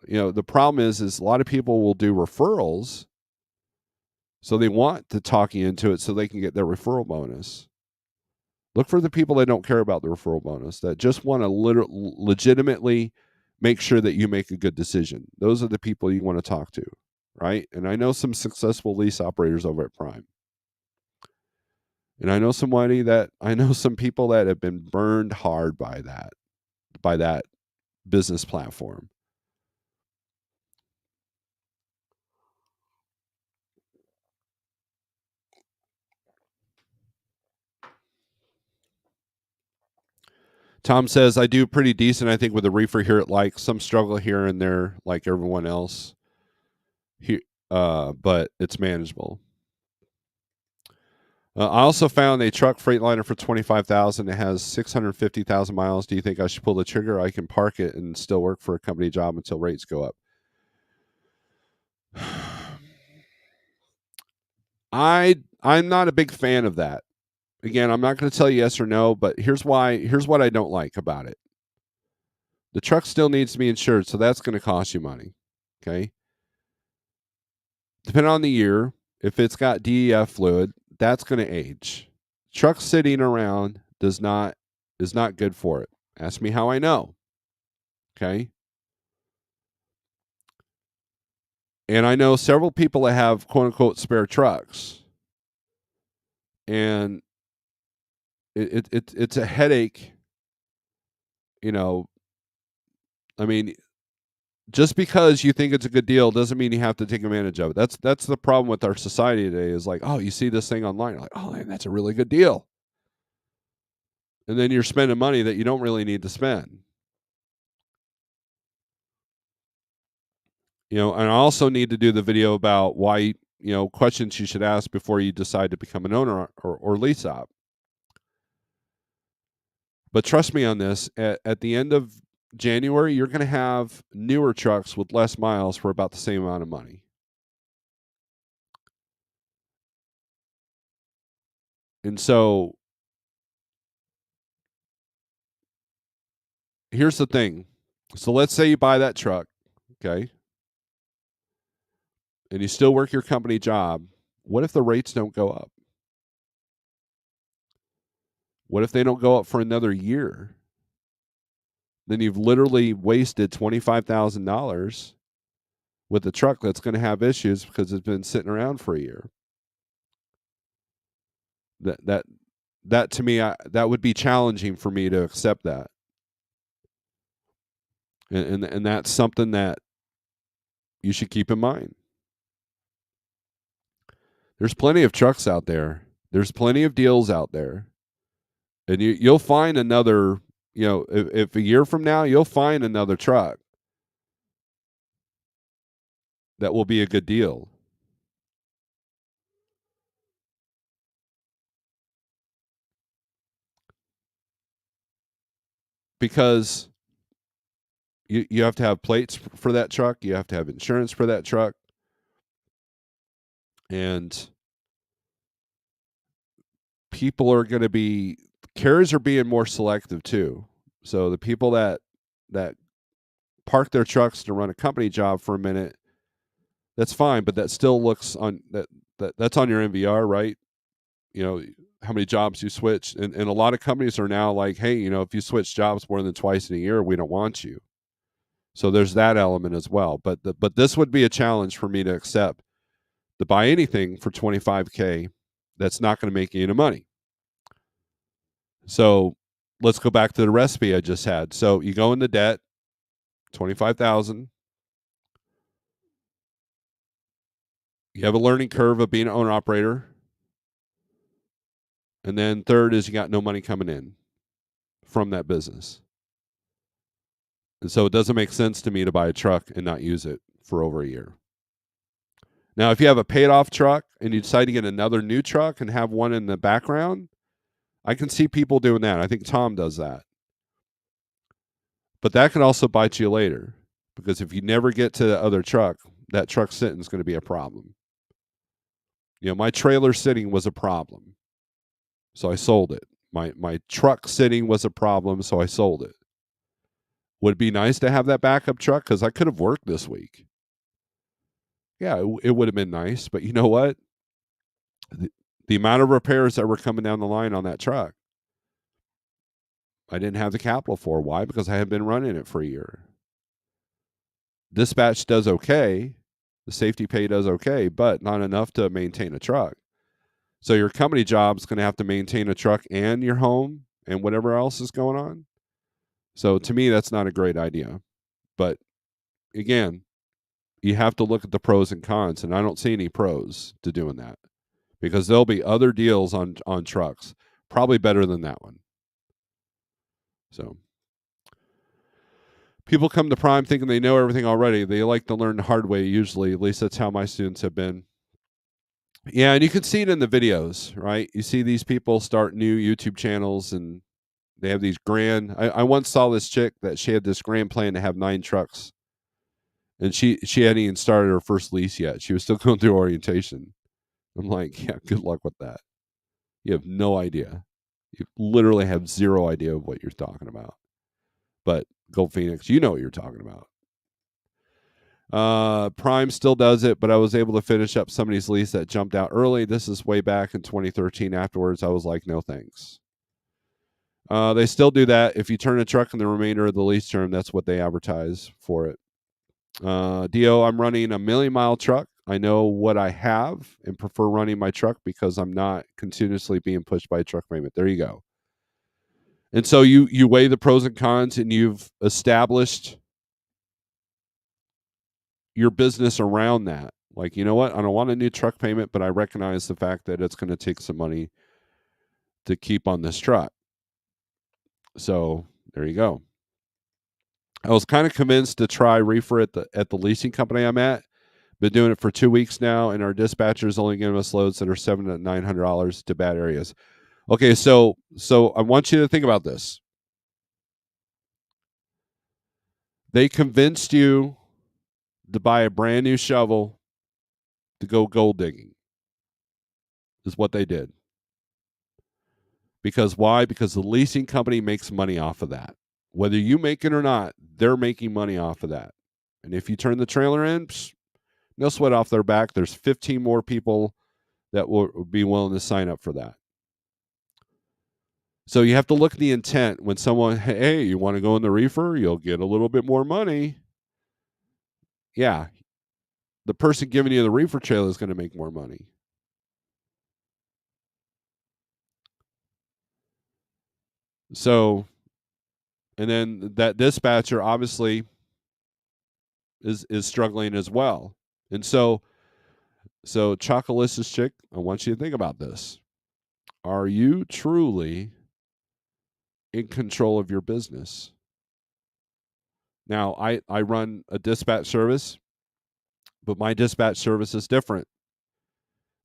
the problem is a lot of people will do referrals. So they want to talk you into it so they can get their referral bonus. Look for the people that don't care about the referral bonus, that just want to legitimately make sure that you make a good decision. Those are the people you want to talk to, right? And I know some successful lease operators over at Prime. And I know some people that have been burned hard by that business platform. Tom says, I do pretty decent, I think, with the reefer here at like some struggle here and there, like everyone else. Here, but it's manageable. I also found a truck Freightliner for $25,000. It has 650,000 miles. Do you think I should pull the trigger? I can park it and still work for a company job until rates go up. I'm not a big fan of that. Again, I'm not going to tell you yes or no, but here's what I don't like about it. The truck still needs to be insured, so that's going to cost you money. Okay. Depending on the year, if it's got DEF fluid, that's going to age. Truck sitting around is not good for it. Ask me how I know. Okay. And I know several people that have quote unquote spare trucks. And it's a headache, you know. I mean, just because you think it's a good deal doesn't mean you have to take advantage of it. That's the problem with our society today is like, oh, you see this thing online, you're like, oh, man, that's a really good deal. And then you're spending money that you don't really need to spend. And I also need to do the video about why, questions you should ask before you decide to become an owner or lease op. But trust me on this, at the end of January, you're going to have newer trucks with less miles for about the same amount of money. And so here's the thing. So let's say you buy that truck, okay, and you still work your company job. What if the rates don't go up? What if they don't go up for another year? Then you've literally wasted $25,000 with a truck that's going to have issues because it's been sitting around for a year. That to me, that would be challenging for me to accept that. And that's something that you should keep in mind. There's plenty of trucks out there. There's plenty of deals out there. And you'll find another, if a year from now, you'll find another truck that will be a good deal. Because you have to have plates for that truck. You have to have insurance for that truck. And people are going to be, carriers are being more selective too. So the people that park their trucks to run a company job for a minute, that's fine, but that still looks on that's on your MVR, right? How many jobs you switch, and a lot of companies are now like, hey, if you switch jobs more than twice in a year, we don't want you. So there's that element as well. But this would be a challenge for me to accept, to buy anything for $25K that's not going to make you any money. So let's go back to the recipe I just had. So you go into debt, $25,000. You have a learning curve of being an owner operator. And then third is you got no money coming in from that business. And so it doesn't make sense to me to buy a truck and not use it for over a year. Now, if you have a paid off truck and you decide to get another new truck and have one in the background, I can see people doing that. I think Tom does that. But that can also bite you later, because if you never get to the other truck, that truck sitting is going to be a problem. My trailer sitting was a problem, so I sold it. My truck sitting was a problem, so I sold it. Would it be nice to have that backup truck? Because I could have worked this week. Yeah, it would have been nice. But you know what? The amount of repairs that were coming down the line on that truck, I didn't have the capital for. Why? Because I had been running it for a year. Dispatch does okay. The safety pay does okay, but not enough to maintain a truck. So your company job is going to have to maintain a truck and your home and whatever else is going on. So to me, that's not a great idea. But again, you have to look at the pros and cons, and I don't see any pros to doing that, because there'll be other deals on trucks, probably better than that one. So people come to Prime thinking they know everything already. They like to learn the hard way, usually. At least that's how my students have been. Yeah, and you can see it in the videos, right? You see these people start new YouTube channels, and they have these grand. I once saw this chick that she had this grand plan to have 9 trucks, and she hadn't even started her first lease yet. She was still going through orientation. I'm like, yeah, good luck with that. You have no idea. You literally have zero idea of what you're talking about. But Gold Phoenix, you know what you're talking about. Prime still does it, but I was able to finish up somebody's lease that jumped out early. This is way back in 2013. Afterwards, I was like, no thanks. They still do that. If you turn a truck in the remainder of the lease term, that's what they advertise for it. Do, I'm running a 1,000,000-mile truck. I know what I have and prefer running my truck because I'm not continuously being pushed by a truck payment. There you go. And so you weigh the pros and cons, and you've established your business around that. Like, you know what? I don't want a new truck payment, but I recognize the fact that it's going to take some money to keep on this truck. So there you go. I was kind of convinced to try Reefer at the leasing company I'm at. Been doing it for 2 weeks now, and our dispatcher is only giving us loads that are $700 to $900 to bad areas. Okay, so I want you to think about this. They convinced you to buy a brand new shovel to go gold digging. Is what they did. Because why? Because the leasing company makes money off of that. Whether you make it or not, they're making money off of that. And if you turn the trailer in, no sweat off their back. There's 15 more people that will be willing to sign up for that. So you have to look at the intent. When someone, hey, you want to go in the reefer? You'll get a little bit more money. Yeah, the person giving you the reefer trailer is going to make more money. So, and then that dispatcher obviously is struggling as well. And so Chocolicious chick, I want you to think about this. Are you truly in control of your business? Now, I run a dispatch service, but my dispatch service is different.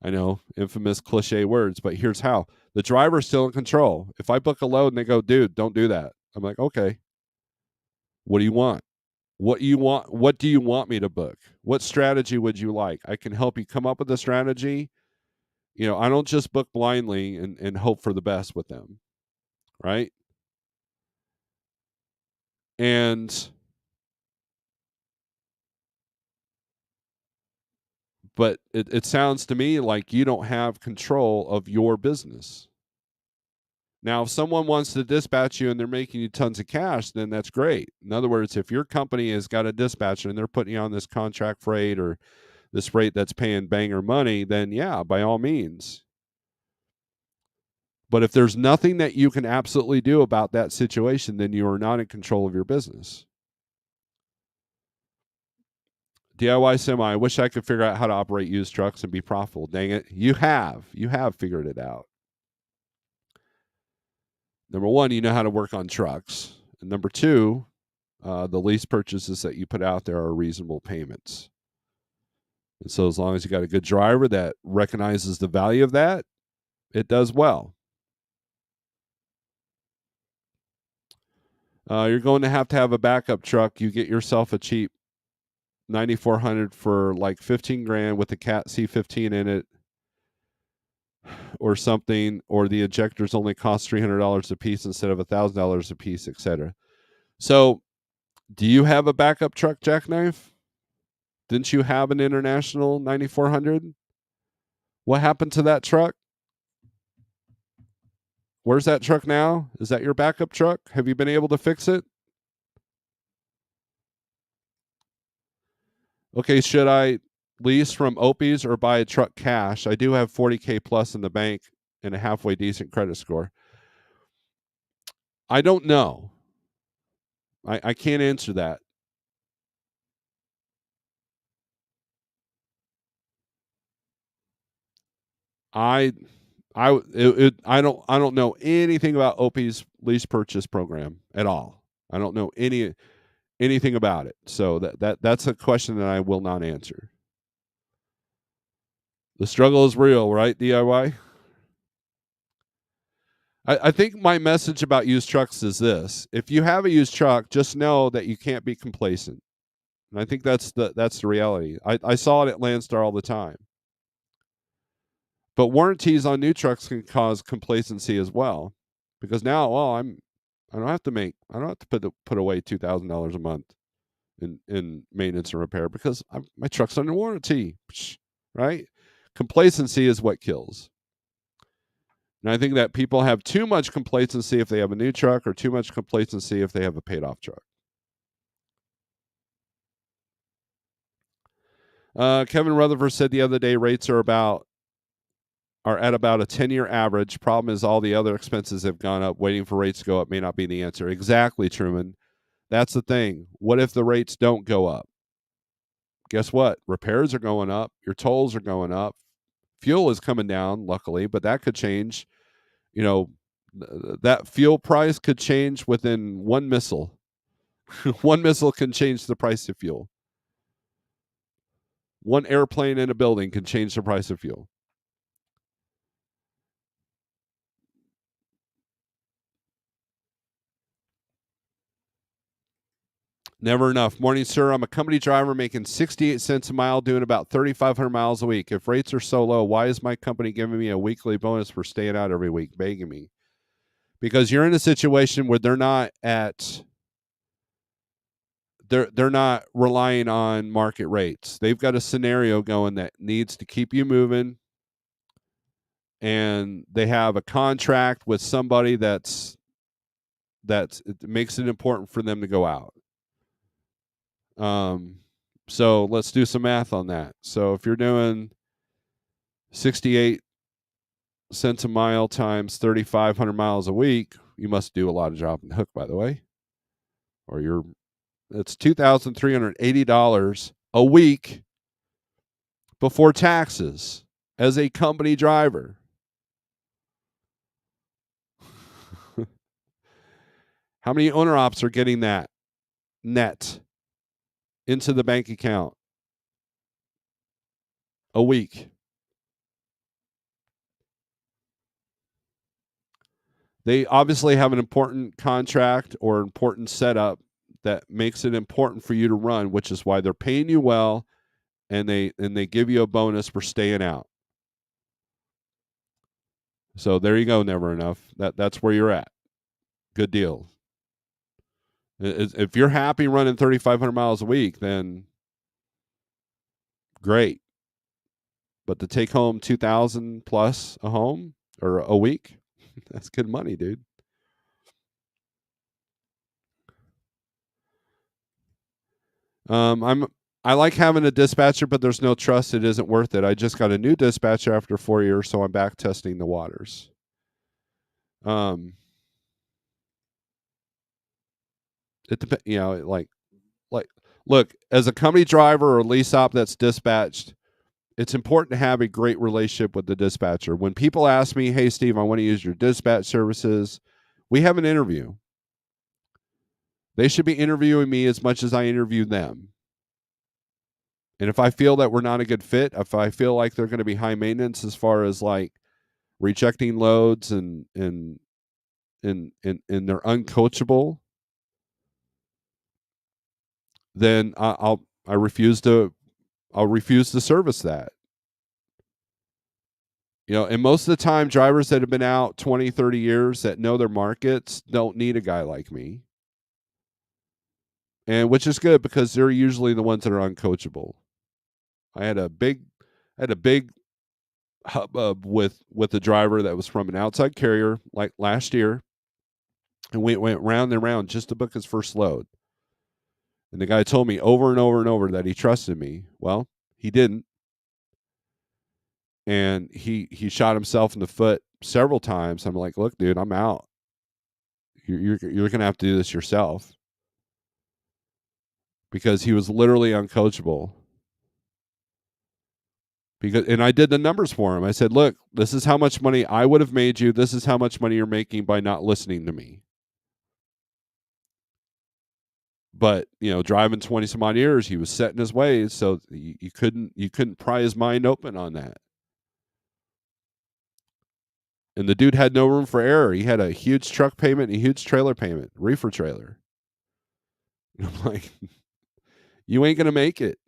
I know, infamous cliche words, but here's how. The driver's still in control. If I book a load and they go, dude, don't do that. I'm like, okay. What do you want? What do you want me to book? What strategy would you like? I can help you come up with a strategy. I don't just book blindly and hope for the best with them. Right? And but it sounds to me like you don't have control of your business. Now, if someone wants to dispatch you and they're making you tons of cash, then that's great. In other words, if your company has got a dispatcher and they're putting you on this contract freight or this freight that's paying banger money, then yeah, by all means. But if there's nothing that you can absolutely do about that situation, then you are not in control of your business. DIY semi, I wish I could figure out how to operate used trucks and be profitable. Dang it. You have figured it out. Number one, you know how to work on trucks. And number two, the lease purchases that you put out there are reasonable payments. And so as long as you got a good driver that recognizes the value of that, it does well. You're going to have a backup truck. You get yourself a cheap 9400 for like 15 grand with a Cat C15 in it or something, or the injectors only cost $300 a piece instead of $1,000 a piece, etc. So, do you have a backup truck, Jackknife? Didn't you have an International 9400? What happened to that truck? Where's that truck now? Is that your backup truck? Have you been able to fix it? Okay, should I lease from Opie's or buy a truck cash? I do have 40K plus in the bank and a halfway decent credit score. I don't know. I can't answer that. I I don't know anything about Opie's lease purchase program at all. I don't know anything about it. So that's a question that I will not answer. The struggle is real, right? DIY. I think my message about used trucks is this: if you have a used truck, just know that you can't be complacent. And I think that's the reality. I saw it at Landstar all the time. But warranties on new trucks can cause complacency as well, because now, well, I don't have to put away $2,000 a month in maintenance and repair because my truck's under warranty, right? Complacency is what kills. And I think that people have too much complacency if they have a new truck, or too much complacency if they have a paid off truck. Kevin Rutherford said the other day rates are at about a 10-year average. Problem is all the other expenses have gone up. Waiting for rates to go up may not be the answer. Exactly, Truman. That's the thing. What if the rates don't go up? Guess what? Repairs are going up. Your tolls are going up. Fuel is coming down, luckily, but that could change. You know, that fuel price could change within one missile. One missile can change the price of fuel. One airplane in a building can change the price of fuel. Never enough. Morning, sir. I'm a company driver making 68 cents a mile, doing about 3,500 miles a week. If rates are so low, why is my company giving me a weekly bonus for staying out every week, begging me? Because you're in a situation where they're not relying on market rates. They've got a scenario going that needs to keep you moving, and they have a contract with somebody it makes it important for them to go out. So let's do some math on that. So if you're doing 68 cents a mile times 3,500 miles a week, you must do a lot of dropping the hook, by the way, or it's $2,380 a week before taxes as a company driver. How many owner ops are getting that net into the bank account a week? They obviously have an important contract or important setup that makes it important for you to run, which is why they're paying you well, and they give you a bonus for staying out. So there you go, never enough. That's where you're at. Good deal. If you're happy running 3,500 miles a week, then great. But to take home 2,000 plus a home or a week, that's good money, dude. I like having a dispatcher, but there's no trust. It isn't worth it. I just got a new dispatcher after 4 years, so I'm back testing the waters. It depends. Like, look, as a company driver or lease op that's dispatched, it's important to have a great relationship with the dispatcher. When people ask me, "Hey, Steve, I want to use your dispatch services," we have an interview. They should be interviewing me as much as I interview them. And if I feel that we're not a good fit, if I feel like they're going to be high maintenance as far as like rejecting loads and they're uncoachable, then I'll refuse to service that. And most of the time drivers that have been out 20, 30 years that know their markets don't need a guy like me. And which is good because they're usually the ones that are uncoachable. I had a big hubbub with a driver that was from an outside carrier like last year, and we went round and round just to book his first load. And the guy told me over and over and over that he trusted me. Well, he didn't, and he shot himself in the foot several times. I'm like, look, dude, I'm out. You're gonna have to do this yourself, because he was literally uncoachable. And I did the numbers for him. I said, look, this is how much money I would have made you. This is how much money you're making by not listening to me. But driving 20 some odd years, he was set in his ways, so you couldn't pry his mind open on that. And the dude had no room for error. He had a huge truck payment and a huge trailer payment, reefer trailer. And I'm like, you ain't gonna make it.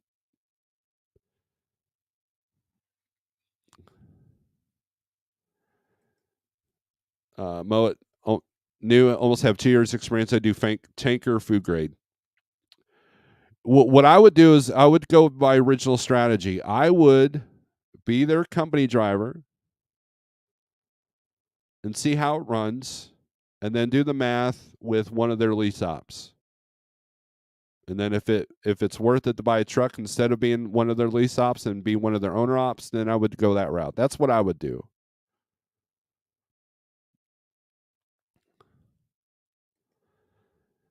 Moet, new, almost have 2 years experience. I do tanker food grade. What I would do is I would go with my original strategy. I would be their company driver and see how it runs, and then do the math with one of their lease ops. And then if it's worth it to buy a truck instead of being one of their lease ops and be one of their owner ops, then I would go that route. That's what I would do.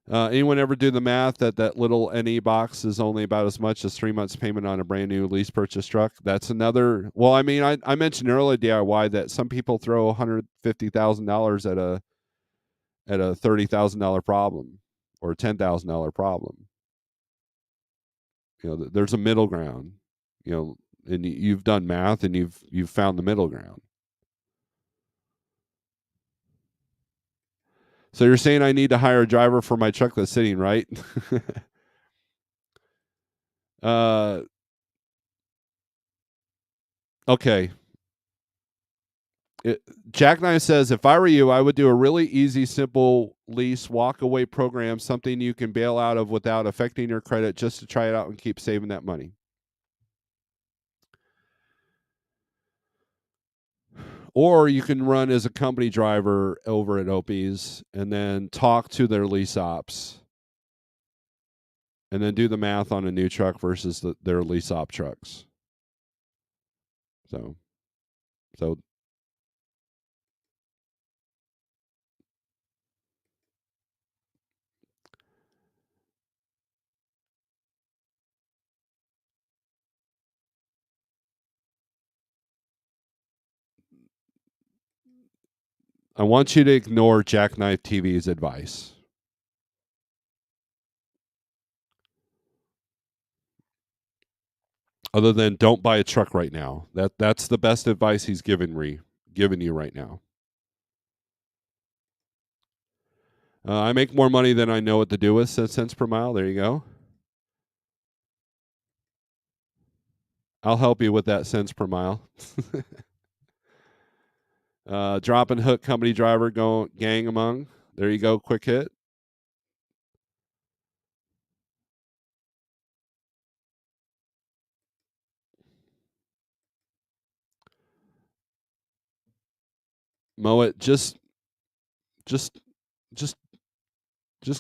Anyone ever do the math that little NE box is only about as much as 3 months payment on a brand new lease purchase truck? That's another. Well, I mean, I mentioned earlier DIY that some people throw $150,000 at a $30,000 problem or a $10,000 problem. There's a middle ground. And you've done math and you've found the middle ground. So you're saying I need to hire a driver for my truck that's sitting, right? Okay. Jackknife says, if I were you, I would do a really easy, simple lease walk away program, something you can bail out of without affecting your credit, just to try it out and keep saving that money. Or you can run as a company driver over at Opie's and then talk to their lease ops and then do the math on a new truck versus their lease op trucks. So I want you to ignore Jackknife TV's advice. Other than don't buy a truck right now. That's the best advice he's given you right now. I make more money than I know what to do with, says cents per mile. There you go. I'll help you with that cents per mile. Drop and hook company driver gang among. There you go. Quick hit. Moet, just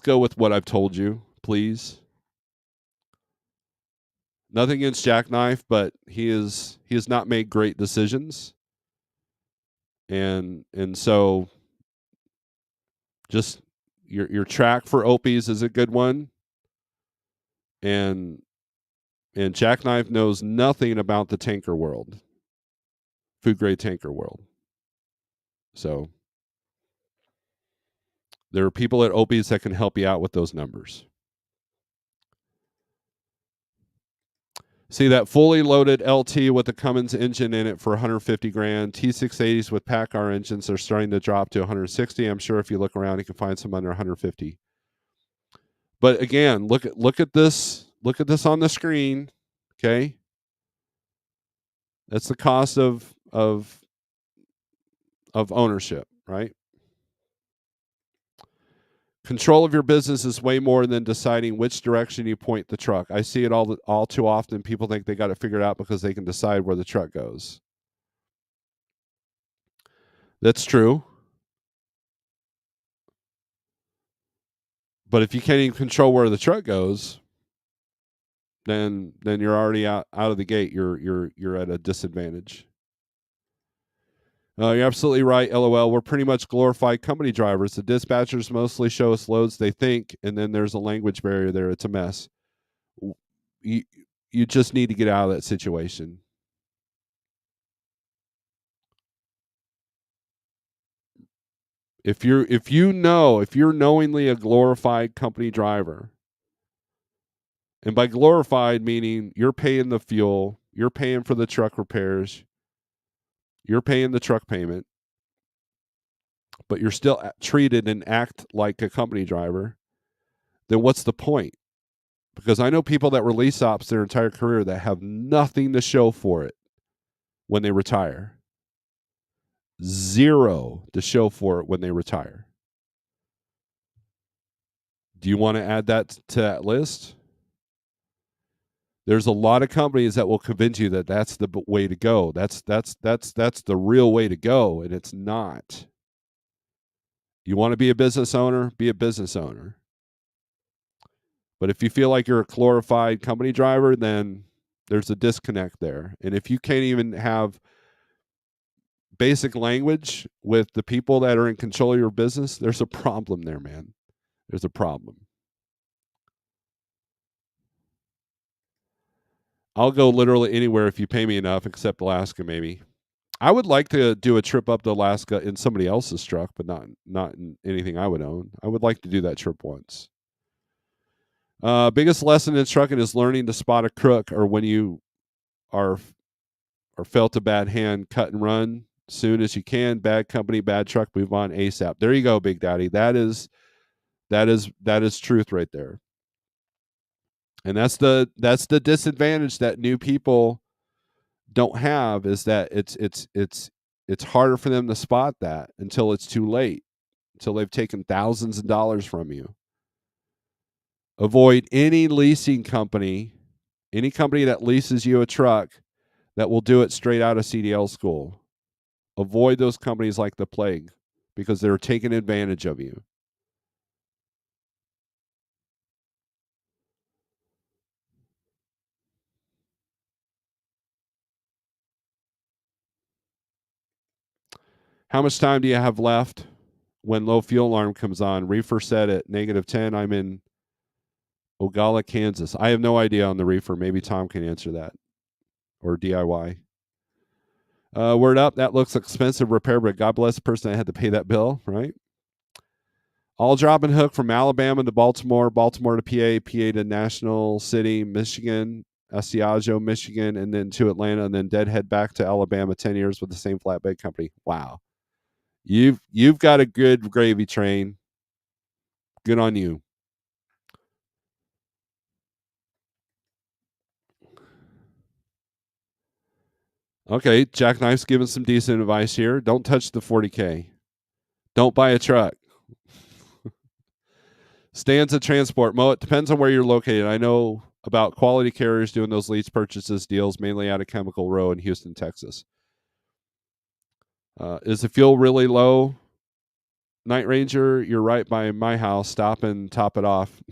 go with what I've told you, please. Nothing against Jackknife, but he has not made great decisions. And so just your track for Opie's is a good one. And Jackknife knows nothing about the tanker world, food grade tanker world. So there are people at Opie's that can help you out with those numbers. See that fully loaded LT with the Cummins engine in it for 150 grand. T680s with PACCAR engines are starting to drop to 160. I'm sure if you look around, you can find some under 150. But again, look at this. Look at this on the screen. Okay, that's the cost of ownership, right? Control of your business is way more than deciding which direction you point the truck. I see it all too often. People think they got it figured out because they can decide where the truck goes. That's true. But if you can't even control where the truck goes, then you're already out of the gate. You're at a disadvantage. You're absolutely right. LOL. We're pretty much glorified company drivers. The dispatchers mostly show us loads they think, and then there's a language barrier there. It's a mess. You just need to get out of that situation. If you're knowingly a glorified company driver, and by glorified meaning you're paying the fuel, you're paying for the truck repairs, you're paying the truck payment, but you're still treated and act like a company driver, then what's the point? Because I know people that were lease ops their entire career that have nothing to show for it when they retire. Zero to show for it when they retire. Do you want to add that to that list? There's a lot of companies that will convince you that that's the way to go. That's the real way to go, and it's not. You want to be a business owner? Be a business owner. But if you feel like you're a glorified company driver, then there's a disconnect there. And if you can't even have basic language with the people that are in control of your business, there's a problem there, man. There's a problem. I'll go literally anywhere if you pay me enough, except Alaska, maybe. I would like to do a trip up to Alaska in somebody else's truck, but not in anything I would own. I would like to do that trip once. Biggest lesson in trucking is learning to spot a crook, or when you are or felt a bad hand, cut and run soon as you can. Bad company, bad truck, move on ASAP. There you go, Big Daddy. That is truth right there. And that's the disadvantage that new people don't have, is that it's harder for them to spot that until it's too late, until they've taken thousands of dollars from you. Avoid any leasing company, any company that leases you a truck that will do it straight out of CDL school. Avoid those companies like the plague, because they're taking advantage of you. How much time do you have left when low fuel alarm comes on? Reefer said at -10. I'm in Ogalla, Kansas. I have no idea on the Reefer. Maybe Tom can answer that, or DIY. Word up. That looks expensive repair, but God bless the person that had to pay that bill, right? All drop and hook from Alabama to Baltimore, Baltimore to PA, PA to National City, Michigan, Asiago, Michigan, and then to Atlanta, and then deadhead back to Alabama. 10 years with the same flatbed company. Wow, you've got a good gravy train. Good on you. Okay, Jackknife's giving some decent advice here. Don't touch the 40K. Don't buy a truck. Stanza Transport. Mo, it depends on where you're located. I know about Quality Carriers doing those lease purchases deals, mainly out of Chemical Row in Houston, Texas. Is the fuel really low? Night Ranger, you're right by my house. Stop and top it off.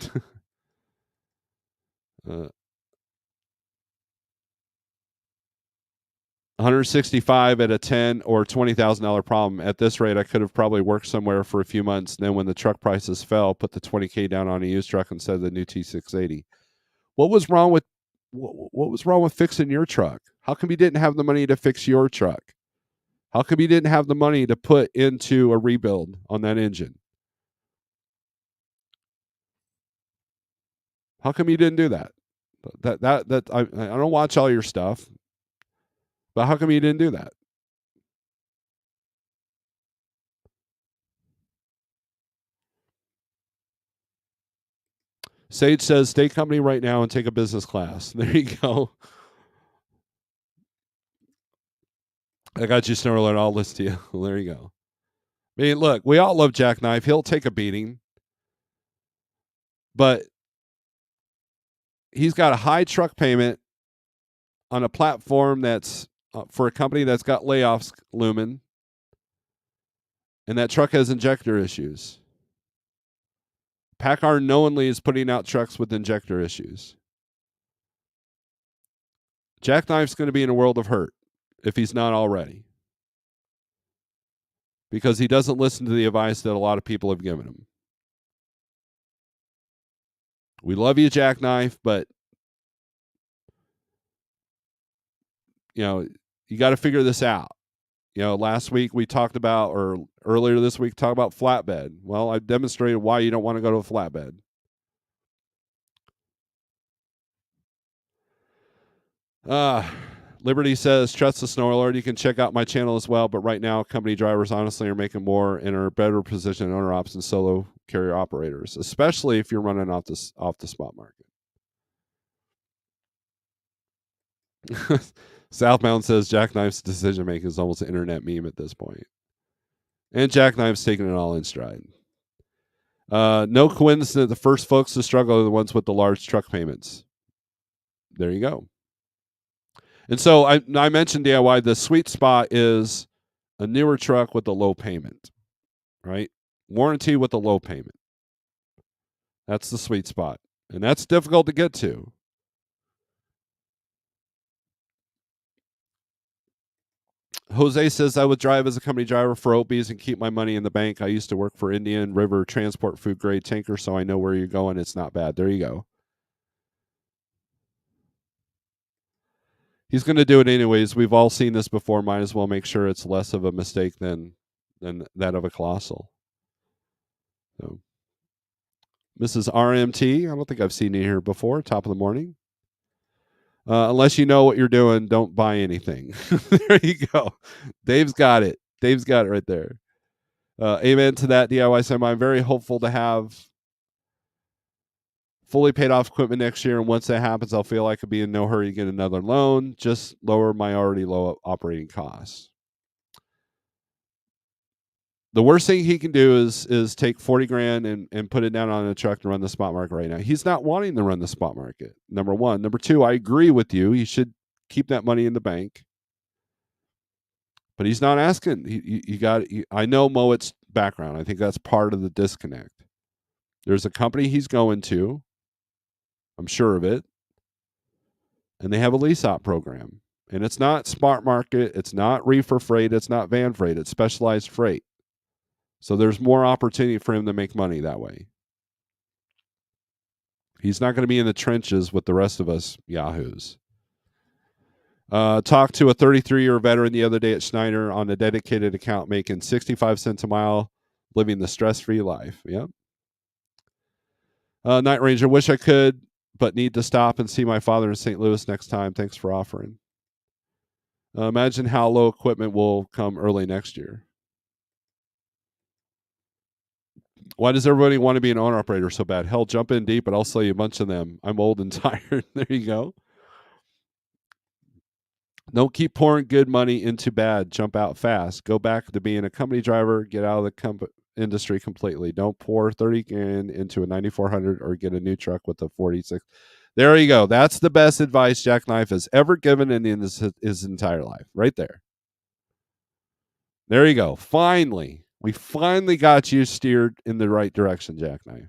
165 at a $10 or $20,000 problem. At this rate, I could have probably worked somewhere for a few months. Then, when the truck prices fell, put the 20K down on a used truck instead of the new T680. What was wrong with fixing your truck? How come you didn't have the money to fix your truck? How come you didn't have the money to put into a rebuild on that engine? How come you didn't do that? I don't watch all your stuff, but how come you didn't do that? Sage says, stay company right now and take a business class. There you go. I got you, Snorelord. I'll list to you. There you go. I mean, look, we all love Jackknife. He'll take a beating, but he's got a high truck payment on a platform that's for a company that's got layoffs looming, and that truck has injector issues. PACCAR knowingly is putting out trucks with injector issues. Jackknife's going to be in a world of hurt if he's not already, because he doesn't listen to the advice that a lot of people have given him. We love you, Jackknife, but you got to figure this out. Last week we talked about, or earlier this week, talked about flatbed. Well, I've demonstrated why you don't want to go to a flatbed. Liberty says, trust the Snorelord. You can check out my channel as well, but right now, company drivers honestly are making more and are better positioned in owner ops and solo carrier operators, especially if you're running off the spot market. Southbound says Jackknife's decision making is almost an internet meme at this point. And Jackknife's taking it all in stride. No coincidence that the first folks to struggle are the ones with the large truck payments. There you go. And so I mentioned DIY. The sweet spot is a newer truck with a low payment, right? Warranty with a low payment. That's the sweet spot. And that's difficult to get to. Jose says, I would drive as a company driver for Obies and keep my money in the bank. I used to work for Indian River Transport food grade tanker, so I know where you're going. It's not bad. There you go. He's going to do it anyways. We've all seen this before. Might as well make sure it's less of a mistake than that of a colossal. So, Mrs. RMT, I don't think I've seen you here before. Top of the morning. Unless you know what you're doing, don't buy anything. There you go. Dave's got it. Dave's got it right there. Amen to that, DIY Semi. I'm very hopeful to have fully paid off equipment next year. And once that happens, I'll feel like I'll be in no hurry to get another loan, just lower my already low operating costs. The worst thing he can do is take 40 grand and put it down on a truck to run the spot market right now. He's not wanting to run the spot market. Number one. Number two, I agree with you. He should keep that money in the bank. But he's not asking. I know Mowat's background. I think that's part of the disconnect. There's a company he's going to. I'm sure of it. And they have a lease out program. And it's not spot market. It's not reefer freight. It's not van freight. It's specialized freight. So there's more opportunity for him to make money that way. He's not going to be in the trenches with the rest of us yahoos. Talked to a 33-year veteran the other day at Schneider on a dedicated account, making 65 cents a mile, living the stress-free life. Yep. Night Ranger, wish I could, but need to stop and see my father in St. Louis next time. Thanks for offering. Imagine how low equipment will come early next year. Why does everybody want to be an owner operator so bad? Hell, jump in deep, but I'll sell you a bunch of them. I'm old and tired. There you go. Don't keep pouring good money into bad. Jump out fast. Go back to being a company driver. Get out of the industry completely. Don't pour 30 grand into a 9400 or get a new truck with a 46. There you go. That's the best advice Jackknife has ever given in his entire life. Right there. There you go. Finally. We finally got you steered in the right direction, Jackknife.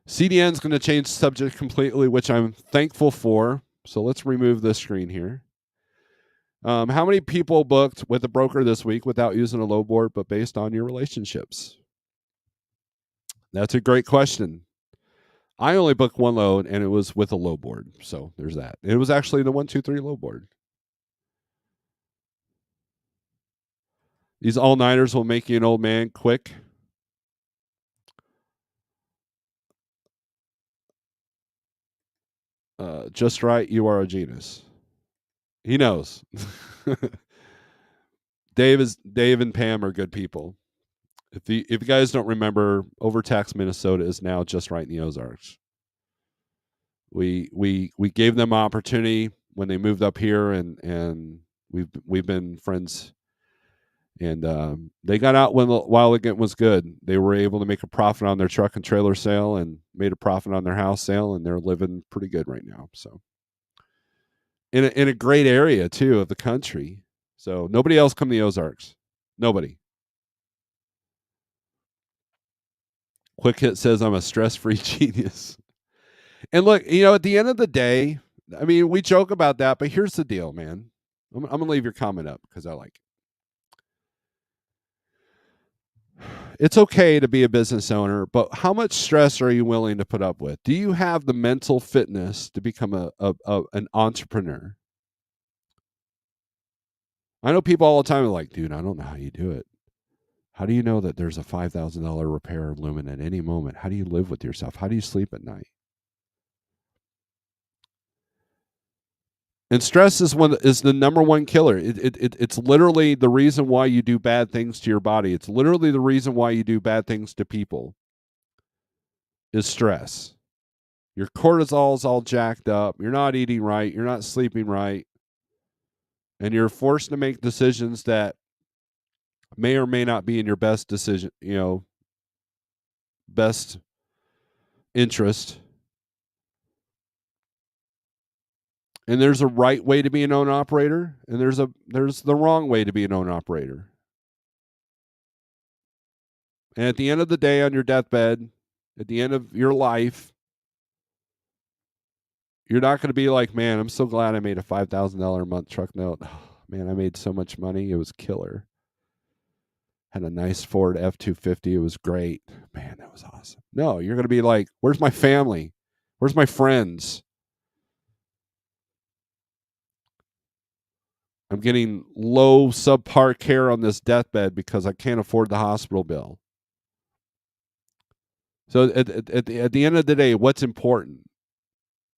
CDN's going to change the subject completely, which I'm thankful for. So let's remove this screen here. How many people booked with a broker this week without using a low board, but based on your relationships? That's a great question. I only booked one load, and it was with a low board. So there's that. It was actually the 123 low board. These all-nighters will make you an old man quick. Just right, you are a genius. He knows. Dave and Pam are good people. If you guys don't remember, Overtax Minnesota is now just right in the Ozarks. We gave them opportunity when they moved up here, and we've been friends. And they got out while it was good. They were able to make a profit on their truck and trailer sale, and made a profit on their house sale, and they're living pretty good right now. So, in a great area too of the country. So nobody else come to the Ozarks. Nobody. Quick Hit says I'm a stress-free genius. And look, at the end of the day, I mean, we joke about that, but here's the deal, man. I'm going to leave your comment up because I like it. It's okay to be a business owner, but how much stress are you willing to put up with? Do you have the mental fitness to become an entrepreneur? I know people all the time are like, dude, I don't know how you do it. How do you know that there's a $5,000 repair looming at any moment? How do you live with yourself? How do you sleep at night? And stress is the number one killer. It's literally the reason why you do bad things to your body. It's literally the reason why you do bad things to people. Is stress. Your cortisol's all jacked up. You're not eating right. You're not sleeping right. And you're forced to make decisions that may or may not be in your best decision, best interest. And there's a right way to be an owner operator, and there's the wrong way to be an owner operator. And at the end of the day, on your deathbed, at the end of your life, you're not going to be like, man, I'm so glad I made a $5,000 a month truck note. Man, I made so much money. It was killer. Had a nice Ford F-250. It was great. Man, that was awesome. No, you're going to be like, where's my family? Where's my friends? I'm getting low subpar care on this deathbed because I can't afford the hospital bill. So at the end of the day, what's important?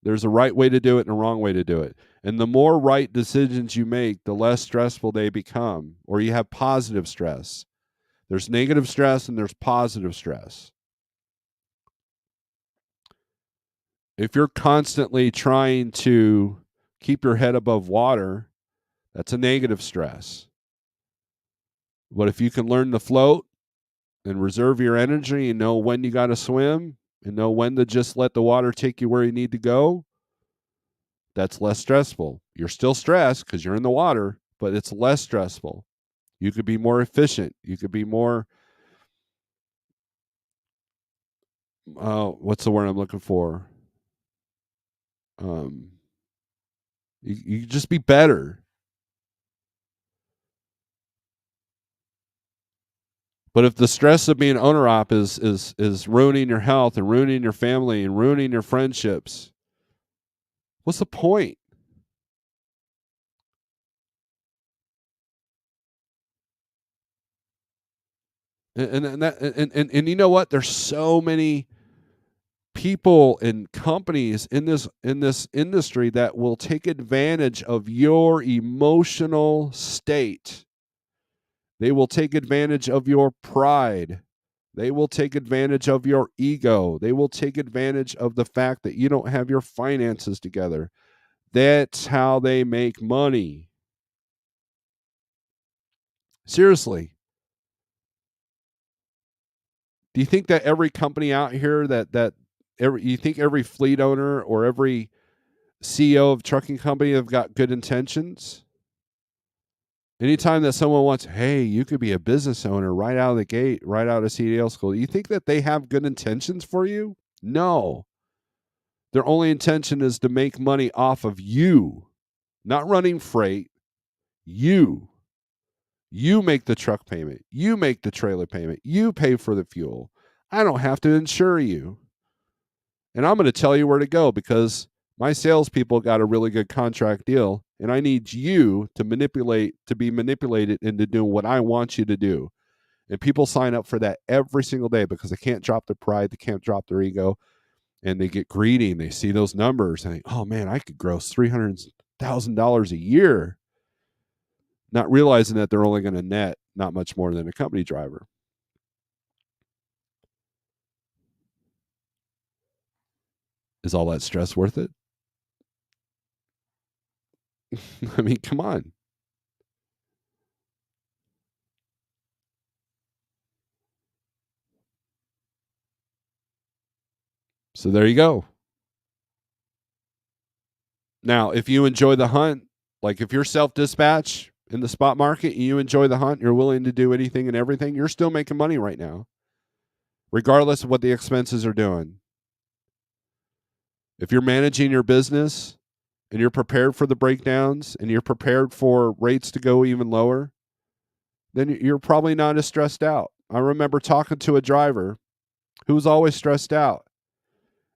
There's a right way to do it and a wrong way to do it. And the more right decisions you make, the less stressful they become, or you have positive stress. There's negative stress and there's positive stress. If you're constantly trying to keep your head above water, that's a negative stress. But if you can learn to float and reserve your energy and know when you got to swim and know when to just let the water take you where you need to go, that's less stressful. You're still stressed because you're in the water, but it's less stressful. You could be more efficient. You could be more, what's the word I'm looking for? Um, you could just be better. But if the stress of being owner op is ruining your health and ruining your family and ruining your friendships, what's the point? And you know what? There's so many people and companies in this industry that will take advantage of your emotional state. They will take advantage of your pride. They will take advantage of your ego. They will take advantage of the fact that you don't have your finances together. That's how they make money. Seriously. Do you think that every company out here you think every fleet owner or every CEO of trucking company have got good intentions? Anytime that someone wants, hey, you could be a business owner right out of the gate, right out of CDL school, you think that they have good intentions for you? No. Their only intention is to make money off of you, not running freight. You. You make the truck payment. You make the trailer payment. You pay for the fuel. I don't have to insure you. And I'm going to tell you where to go because my salespeople got a really good contract deal, and I need you to be manipulated into doing what I want you to do. And people sign up for that every single day because they can't drop their pride, they can't drop their ego, and they get greedy and they see those numbers and think, oh man, I could gross $300,000 a year, not realizing that they're only going to net not much more than a company driver. Is all that stress worth it? I mean, come on. So there you go. Now, if you enjoy the hunt, like if you're self-dispatch in the spot market and you enjoy the hunt, you're willing to do anything and everything, you're still making money right now, regardless of what the expenses are doing. If you're managing your business and you're prepared for the breakdowns and you're prepared for rates to go even lower, then you're probably not as stressed out. I remember talking to a driver who was always stressed out.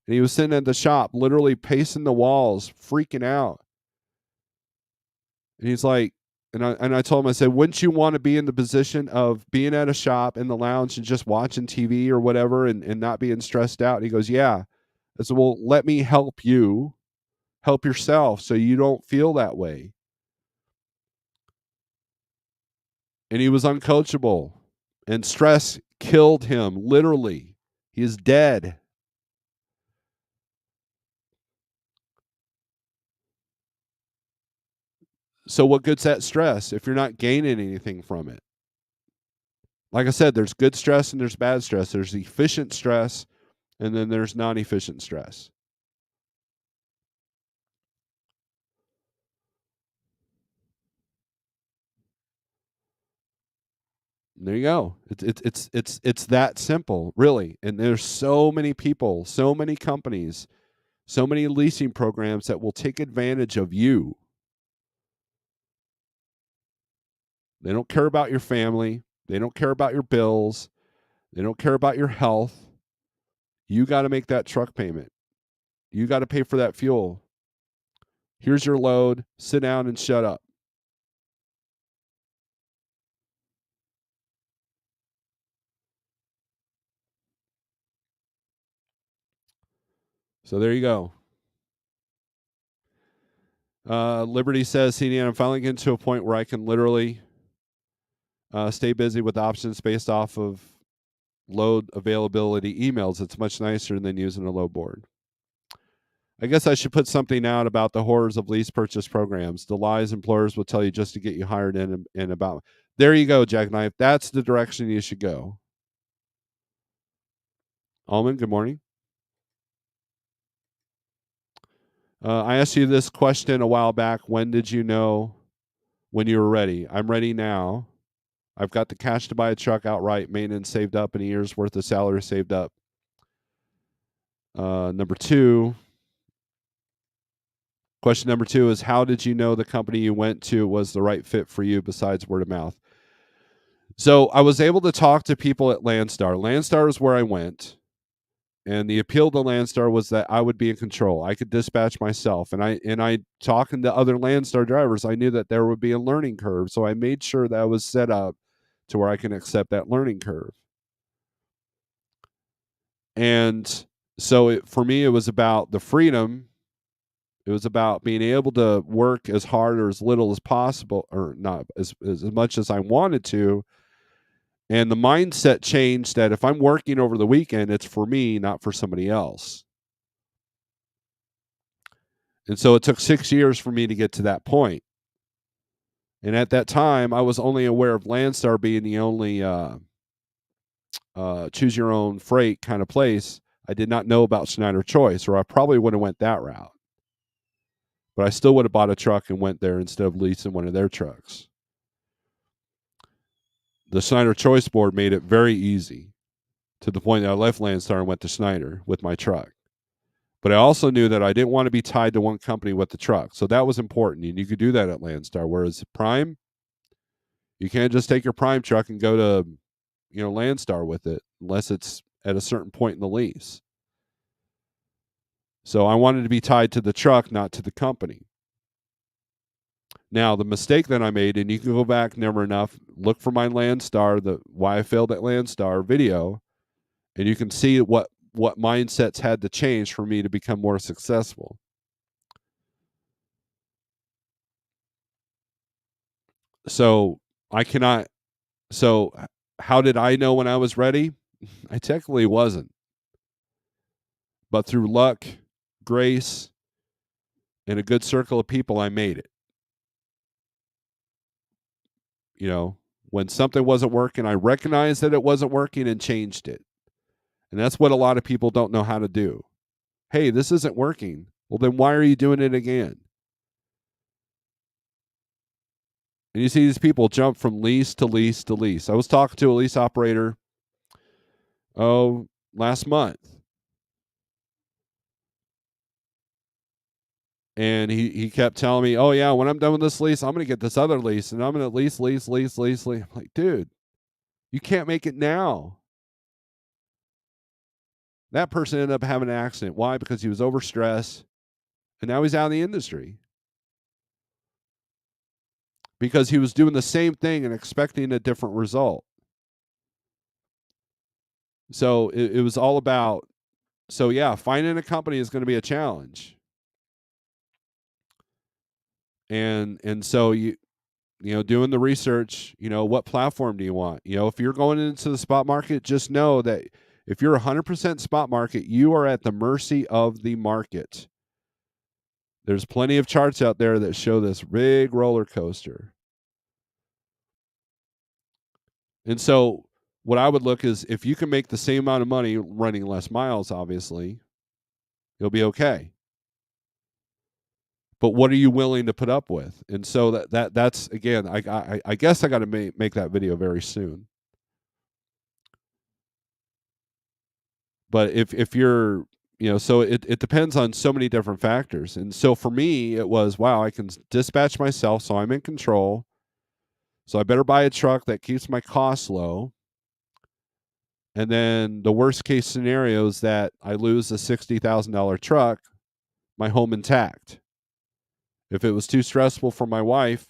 And he was sitting at the shop, literally pacing the walls, freaking out. And he's like, and I told him, I said, wouldn't you want to be in the position of being at a shop in the lounge and just watching TV or whatever and not being stressed out? And he goes, yeah. I said, well, let me help you help yourself so you don't feel that way. And he was uncoachable. And stress killed him, literally. He is dead. So what good's that stress if you're not gaining anything from it? Like I said, there's good stress and there's bad stress. There's efficient stress and then there's non-efficient stress. There you go. It's that simple, really. And there's so many people, so many companies, so many leasing programs that will take advantage of you. They don't care about your family. They don't care about your bills. They don't care about your health. You got to make that truck payment. You got to pay for that fuel. Here's your load. Sit down and shut up. So there you go. Liberty says, CDN, I'm finally getting to a point where I can literally stay busy with options based off of load availability emails. It's much nicer than using a load board. I guess I should put something out about the horrors of lease purchase programs, the lies employers will tell you just to get you hired in and about. There you go, Jackknife. That's the direction you should go. Almond, good morning. I asked you this question a while back. When did you know when you were ready? I'm ready now. I've got the cash to buy a truck outright, maintenance saved up, and a year's worth of salary saved up. Number two, question number two is, how did you know the company you went to was the right fit for you besides word of mouth? So I was able to talk to people at Landstar. Landstar is where I went. And the appeal to Landstar was that I would be in control. I could dispatch myself. And I talking to other Landstar drivers, I knew that there would be a learning curve. So I made sure that I was set up to where I can accept that learning curve. And so for me, it was about the freedom. It was about being able to work as hard or as little as possible, or not as much as I wanted to. And the mindset changed that if I'm working over the weekend, it's for me, not for somebody else. And so it took 6 years for me to get to that point. And at that time, I was only aware of Landstar being the only choose your own freight kind of place. I did not know about Schneider Choice, or I probably would have went that route. But I still would have bought a truck and went there instead of leasing one of their trucks. The Schneider Choice board made it very easy, to the point that I left Landstar and went to Schneider with my truck. But I also knew that I didn't want to be tied to one company with the truck. So that was important. And you could do that at Landstar. Whereas Prime, you can't just take your Prime truck and go to, Landstar with it unless it's at a certain point in the lease. So I wanted to be tied to the truck, not to the company. Now, the mistake that I made, and you can go back, never enough, look for my Landstar, the why I failed at Landstar video, and you can see what mindsets had to change for me to become more successful. So how did I know when I was ready? I technically wasn't. But through luck, grace, and a good circle of people, I made it. When something wasn't working, I recognized that it wasn't working and changed it. And that's what a lot of people don't know how to do. Hey, this isn't working. Well, then why are you doing it again? And you see these people jump from lease to lease to lease. I was talking to a lease operator, last month. And he kept telling me, oh, yeah, when I'm done with this lease, I'm going to get this other lease. And I'm going to lease. I'm like, dude, you can't make it now. That person ended up having an accident. Why? Because he was overstressed. And now he's out of the industry. Because he was doing the same thing and expecting a different result. So it was all about, finding a company is going to be a challenge. And so doing the research, what platform do you want? If you're going into the spot market, just know that if you're 100% spot market, you are at the mercy of the market. There's plenty of charts out there that show this big roller coaster. And so what I would look is, if you can make the same amount of money running less miles, obviously, you'll be okay. But what are you willing to put up with? And so that's again, I guess I got to make that video very soon. But if you're, so it depends on so many different factors. And so for me, it was, wow, I can dispatch myself, so I'm in control. So I better buy a truck that keeps my costs low. And then the worst case scenario is that I lose a $60,000 truck, my home intact. If it was too stressful for my wife,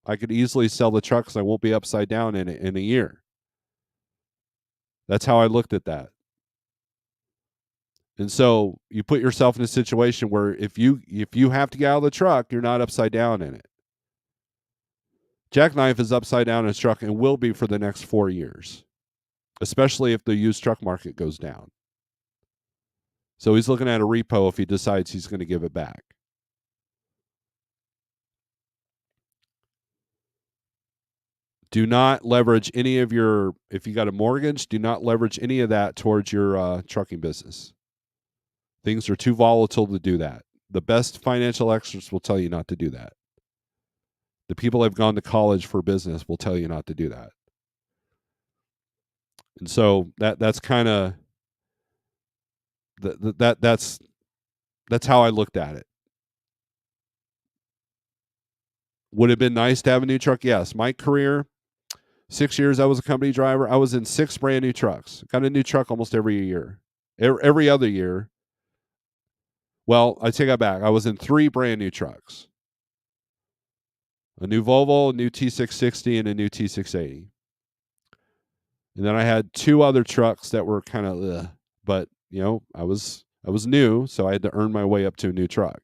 I could easily sell the truck because I won't be upside down in it in a year. That's how I looked at that. And so you put yourself in a situation where if you have to get out of the truck, you're not upside down in it. Jackknife is upside down in his truck and will be for the next 4 years, especially if the used truck market goes down. So he's looking at a repo if he decides he's going to give it back. Do not leverage any of your, if you got a mortgage, do not leverage any of that towards your trucking business. Things are too volatile to do that. The best financial experts will tell you not to do that. The people that have gone to college for business will tell you not to do that. And so that's kind of that's how I looked at it. Would it have been nice to have a new truck? Yes. My career, 6 years I was a company driver. I was in 6 brand new trucks. Got a new truck almost every year. Every other year. Well, I take that back. I was in 3 brand new trucks. A new Volvo, a new T660, and a new T680. And then I had 2 other trucks that were kind of, but I was new, so I had to earn my way up to a new truck.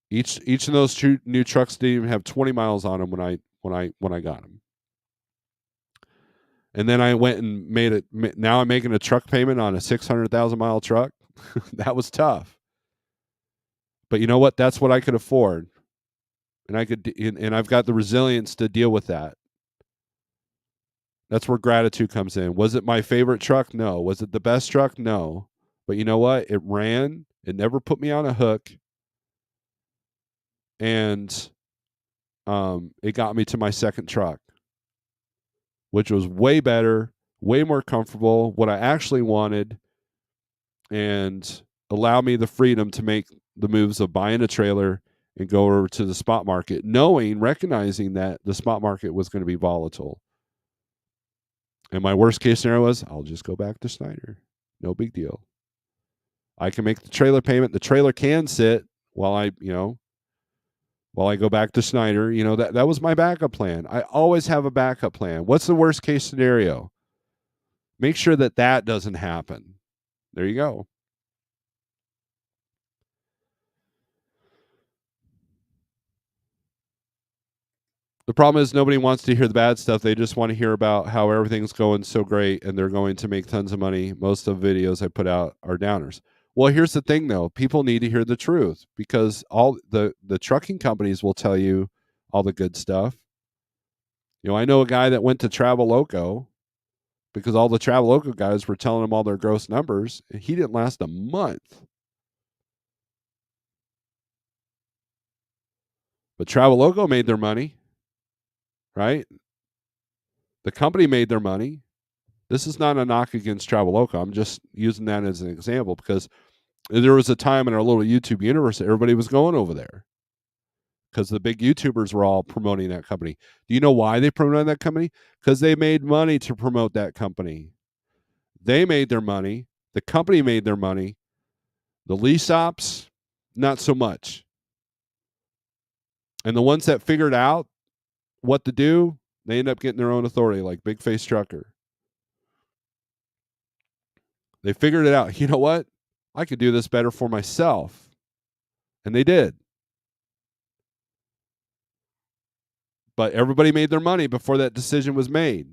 Each of those 2 new trucks didn't even have 20 miles on them when I got them. And then I went and made it. Now I'm making a truck payment on a 600,000-mile truck. That was tough. But you know what? That's what I could afford, and I've got the resilience to deal with that. That's where gratitude comes in. Was it my favorite truck? No. Was it the best truck? No. But you know what? It ran. It never put me on a hook, and it got me to my second truck, which was way better, way more comfortable, what I actually wanted, and allow me the freedom to make the moves of buying a trailer and go over to the spot market, recognizing that the spot market was going to be volatile. And my worst case scenario was, I'll just go back to Snyder. No big deal. I can make the trailer payment. The trailer can sit while I go back to Snyder. That was my backup plan. I always have a backup plan. What's the worst case scenario? Make sure that doesn't happen. There you go. The problem is nobody wants to hear the bad stuff. They just want to hear about how everything's going so great and they're going to make tons of money. Most of the videos I put out are downers. Well, here's the thing, though. People need to hear the truth because all the trucking companies will tell you all the good stuff. I know a guy that went to Traveloka because all the Traveloka guys were telling him all their gross numbers, and he didn't last a month. But Traveloka made their money, right? The company made their money. This is not a knock against Traveloka. I'm just using that as an example because there was a time in our little YouTube universe that everybody was going over there because the big YouTubers were all promoting that company. Do you know why they promoted that company? Because they made money to promote that company. They made their money. The company made their money. The lease ops, not so much. And the ones that figured out what to do, they end up getting their own authority, like Big Face Trucker. They figured it out. You know what? I could do this better for myself. And they did. But everybody made their money before that decision was made.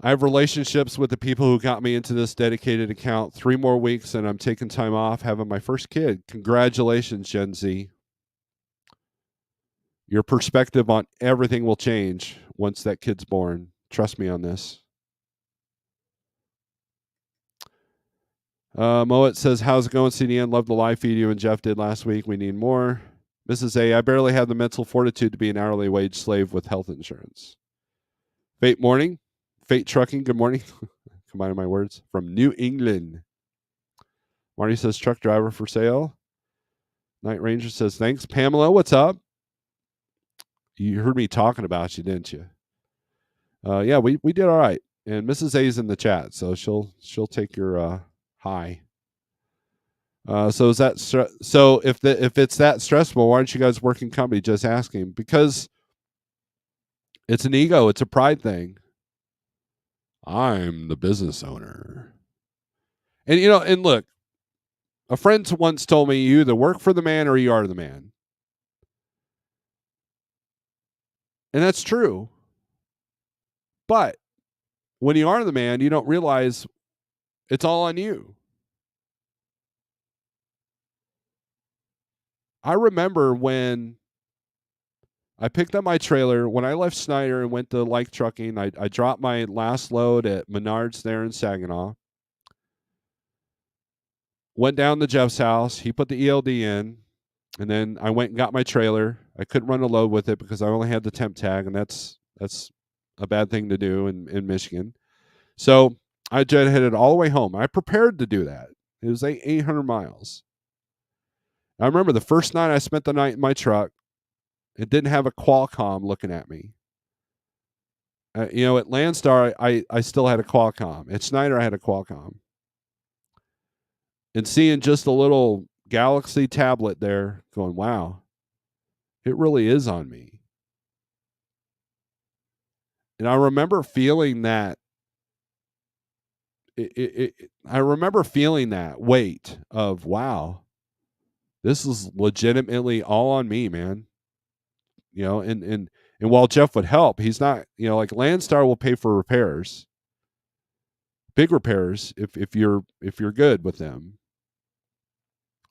I have relationships with the people who got me into this dedicated account. 3 more weeks and I'm taking time off, having my first kid. Congratulations, Gen Z. Your perspective on everything will change once that kid's born. Trust me on this. Moet says, how's it going, CDN? Love the live feed you and Jeff did last week. We need more. Mrs. A, I barely have the mental fortitude to be an hourly wage slave with health insurance. Fate Morning, Fate Trucking, good morning. Combining my words. From New England. Marty says, truck driver for sale. Night Ranger says, thanks. Pamela, what's up? You heard me talking about you, didn't you? Yeah, we did all right. And Mrs. A's in the chat, so she'll take your hi. So is that so? If it's that stressful, why aren't you guys working company? Just asking, because it's an ego, it's a pride thing. I'm the business owner, and and look, a friend once told me, you either work for the man or you are the man, and that's true. But when you are the man, you don't realize it's all on you. I remember when I picked up my trailer, when I left Snyder and went to Like Trucking, I dropped my last load at Menards there in Saginaw. Went down to Jeff's house. He put the ELD in, and then I went and got my trailer. I couldn't run a load with it because I only had the temp tag, and that's a bad thing to do in Michigan. So I jet headed all the way home. I prepared to do that. It was 800 miles. I remember the first night I spent the night in my truck. It didn't have a Qualcomm looking at me. At Landstar, I still had a Qualcomm. At Schneider, I had a Qualcomm. And seeing just a little Galaxy tablet there, going, wow, it really is on me. And I remember feeling that. I remember feeling that weight of, wow, this is legitimately all on me, man. And while Jeff would help, he's not, like Landstar will pay for repairs, big repairs, if you're good with them.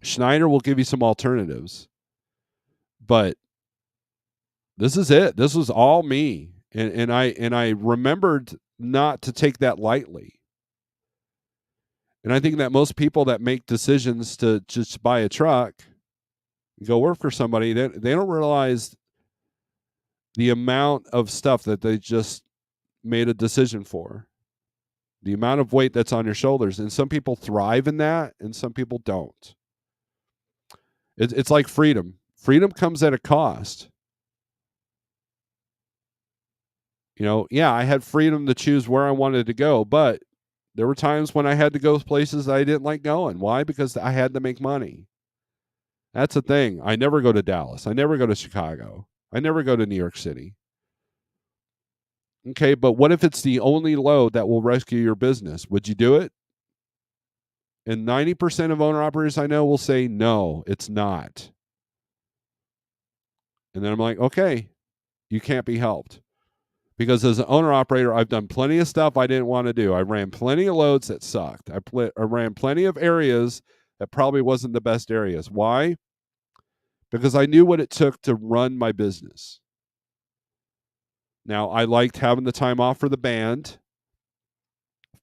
Schneider will give you some alternatives, but this is it. This was all me, and I remembered not to take that lightly. And I think that most people that make decisions to just buy a truck, go work for somebody, they don't realize the amount of stuff that they just made a decision for, the amount of weight that's on your shoulders. And some people thrive in that, and some people don't. It's like freedom. Freedom comes at a cost. Yeah, I had freedom to choose where I wanted to go, but there were times when I had to go places I didn't like going. Why? Because I had to make money. That's the thing. I never go to Dallas. I never go to Chicago. I never go to New York City. Okay, but what if it's the only load that will rescue your business? Would you do it? And 90% of owner operators I know will say, no, it's not. And then I'm like, okay, you can't be helped. Because as an owner operator, I've done plenty of stuff I didn't want to do. I ran plenty of loads that sucked. I ran plenty of areas that probably wasn't the best areas. Why? Because I knew what it took to run my business. Now, I liked having the time off for the band.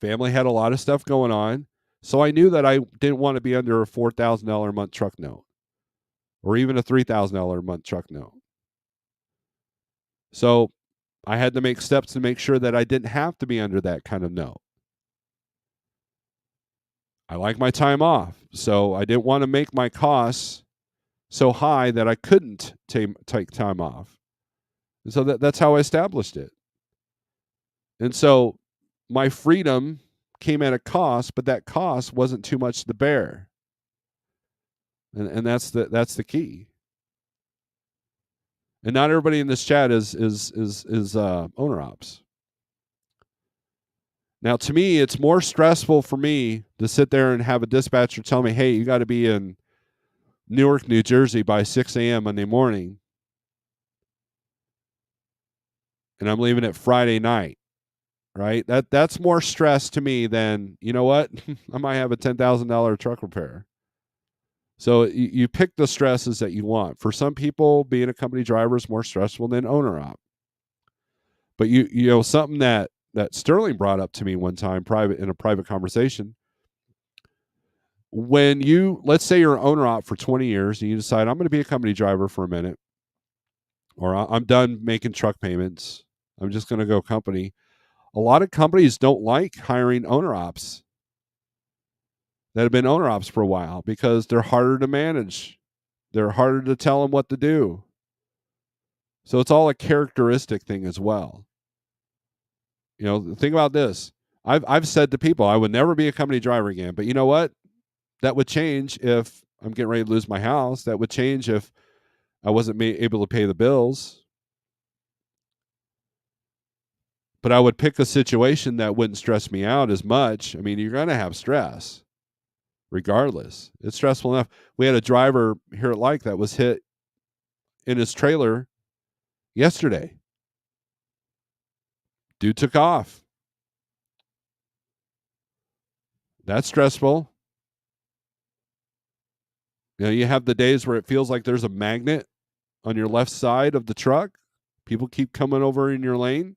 Family had a lot of stuff going on. So I knew that I didn't want to be under a $4,000 a month truck note or even a $3,000 a month truck note. So I had to make steps to make sure that I didn't have to be under that kind of note. I like my time off, so I didn't want to make my costs so high that I couldn't take time off. And so that's how I established it. And so my freedom came at a cost, but that cost wasn't too much to bear. And that's the key. And not everybody in this chat is owner ops. Now, to me, it's more stressful for me to sit there and have a dispatcher tell me, hey, you got to be in Newark, New Jersey by 6 a.m. Monday morning. And I'm leaving it Friday night, right? That's more stress to me than, you know what? I might have a $10,000 truck repair. So you pick the stresses that you want. For some people, being a company driver is more stressful than owner op. But you know something that Sterling brought up to me one time in a private conversation. When you, let's say you're an owner op for 20 years and you decide, I'm going to be a company driver for a minute, or I'm done making truck payments, I'm just going to go company. A lot of companies don't like hiring owner ops that have been owner ops for a while because they're harder to manage. They're harder to tell them what to do. So it's all a characteristic thing as well. Think about this. I've said to people, I would never be a company driver again. But you know what? That would change if I'm getting ready to lose my house. That would change if I wasn't able to pay the bills. But I would pick a situation that wouldn't stress me out as much. I mean, you're going to have stress regardless. It's stressful enough. We had a driver here at Like that was hit in his trailer yesterday. Dude took off. That's stressful. You have the days where it feels like there's a magnet on your left side of the truck. People keep coming over in your lane.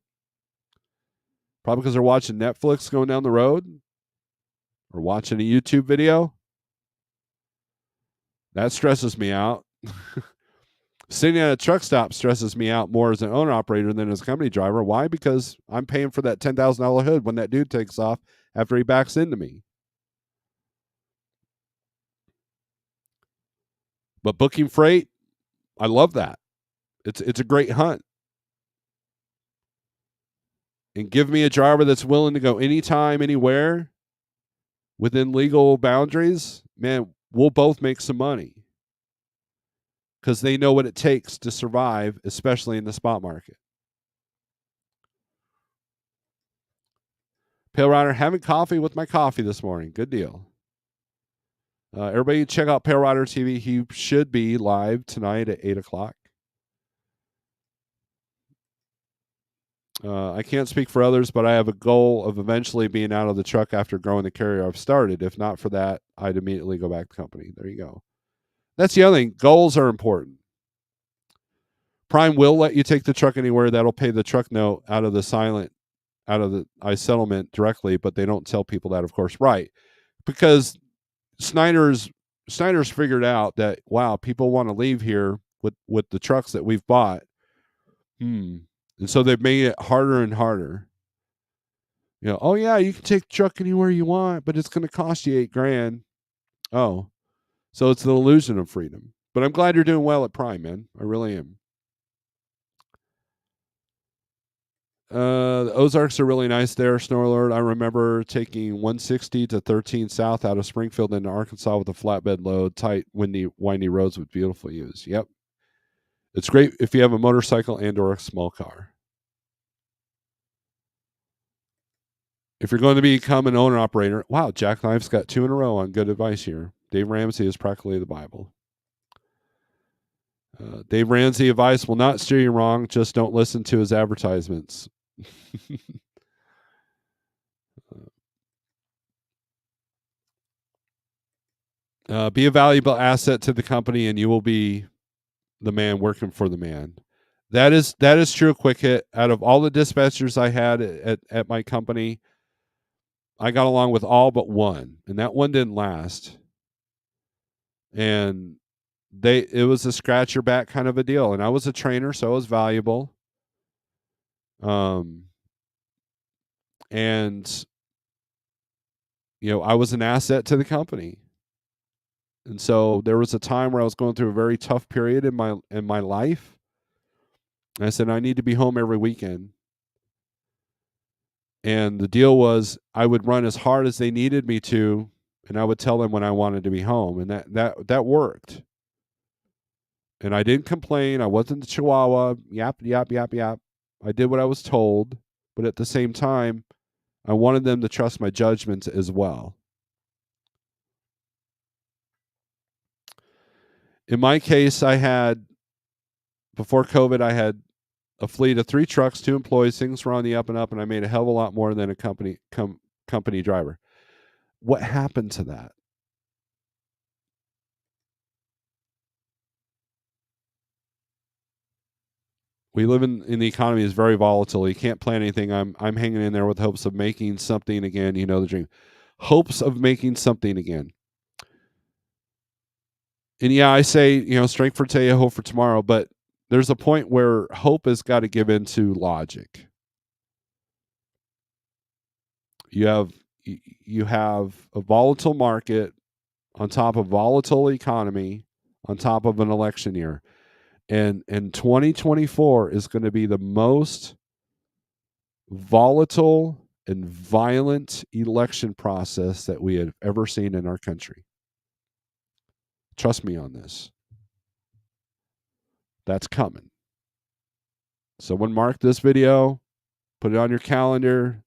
Probably because they're watching Netflix going down the road or watching a YouTube video. That stresses me out. Sitting at a truck stop stresses me out more as an owner operator than as a company driver. Why? Because I'm paying for that $10,000 hood when that dude takes off after he backs into me. But booking freight, I love that. It's a great hunt. And give me a driver that's willing to go anytime, anywhere within legal boundaries, man, we'll both make some money because they know what it takes to survive, especially in the spot market. Pale Rider, having coffee with my coffee this morning. Good deal. Everybody check out Pale Rider TV. He should be live tonight at 8 o'clock. I can't speak for others, but I have a goal of eventually being out of the truck after growing the carrier I've started. If not for that, I'd immediately go back to company. There you go. That's the other thing. Goals are important. Prime will let you take the truck anywhere. That'll pay the truck note out of the I settlement directly, but they don't tell people that, of course, right? Because Snyder's figured out that, wow, people want to leave here with the trucks that we've bought. And so they've made it harder and harder. Oh yeah, you can take the truck anywhere you want, but it's going to cost you $8,000. Oh, so it's the illusion of freedom. But I'm glad you're doing well at Prime, man. I really am. The Ozarks are really nice there, Snorelord. I remember taking 160 to 13 South out of Springfield into Arkansas with a flatbed load, tight, windy roads with beautiful views. Yep. It's great if you have a motorcycle and or a small car. If you're going to become an owner-operator, wow, Jackknife's got 2 in a row on good advice here. Dave Ramsey is practically the Bible. Dave Ramsey advice will not steer you wrong. Just don't listen to his advertisements. Be a valuable asset to the company, and you will be the man working for the man. That is true. Quick hit. Out of all the dispatchers I had at my company, I got along with all but one, and that one didn't last. And it was a scratch your back kind of a deal, and I was a trainer, so I was valuable. And I was an asset to the company. And so there was a time where I was going through a very tough period in my life. And I said, I need to be home every weekend. And the deal was I would run as hard as they needed me to, and I would tell them when I wanted to be home. And that worked. And I didn't complain. I wasn't the Chihuahua. Yap, yap, yap, yap. I did what I was told. But at the same time, I wanted them to trust my judgments as well. In my case, before COVID, I had a fleet of 3 trucks, 2 employees. Things were on the up and up, and I made a hell of a lot more than a company driver. What happened to that? We live in the economy is very volatile. You can't plan anything. I'm hanging in there with hopes of making something again. The dream. Hopes of making something again. And yeah, I say, strength for today, hope for tomorrow, but there's a point where hope has got to give into logic. You have a volatile market on top of volatile economy on top of an election year. And 2024 is going to be the most volatile and violent election process that we have ever seen in our country. Trust me on this. That's coming. Someone mark this video, put it on your calendar.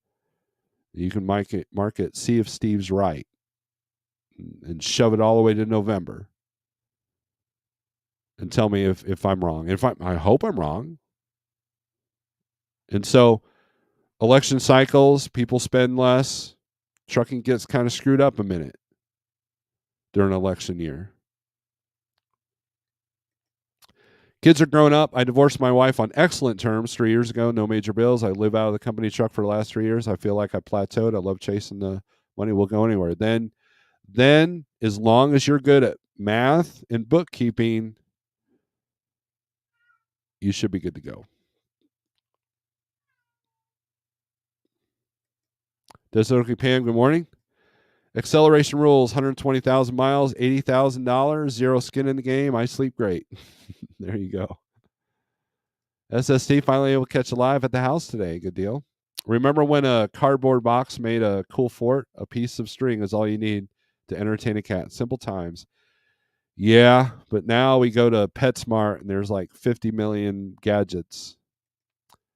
You can mark it, see if Steve's right, and shove it all the way to November. And tell me if I'm wrong. I hope I'm wrong. And so, election cycles, people spend less. Trucking gets kind of screwed up a minute during election year. Kids are grown up. I divorced my wife on excellent terms 3 years ago. No major bills. I live out of the company truck for the last 3 years. I feel like I plateaued. I love chasing the money. We'll go anywhere. Then, as long as you're good at math and bookkeeping, you should be good to go. Desert Pam, good morning. Acceleration rules, 120,000 miles, $80,000, zero skin in the game. I sleep great. There you go. SST finally able to catch a live at the house today. Good deal. Remember when a cardboard box made a cool fort? A piece of string is all you need to entertain a cat. Simple times. Yeah, but now we go to PetSmart and there's like 50 million gadgets.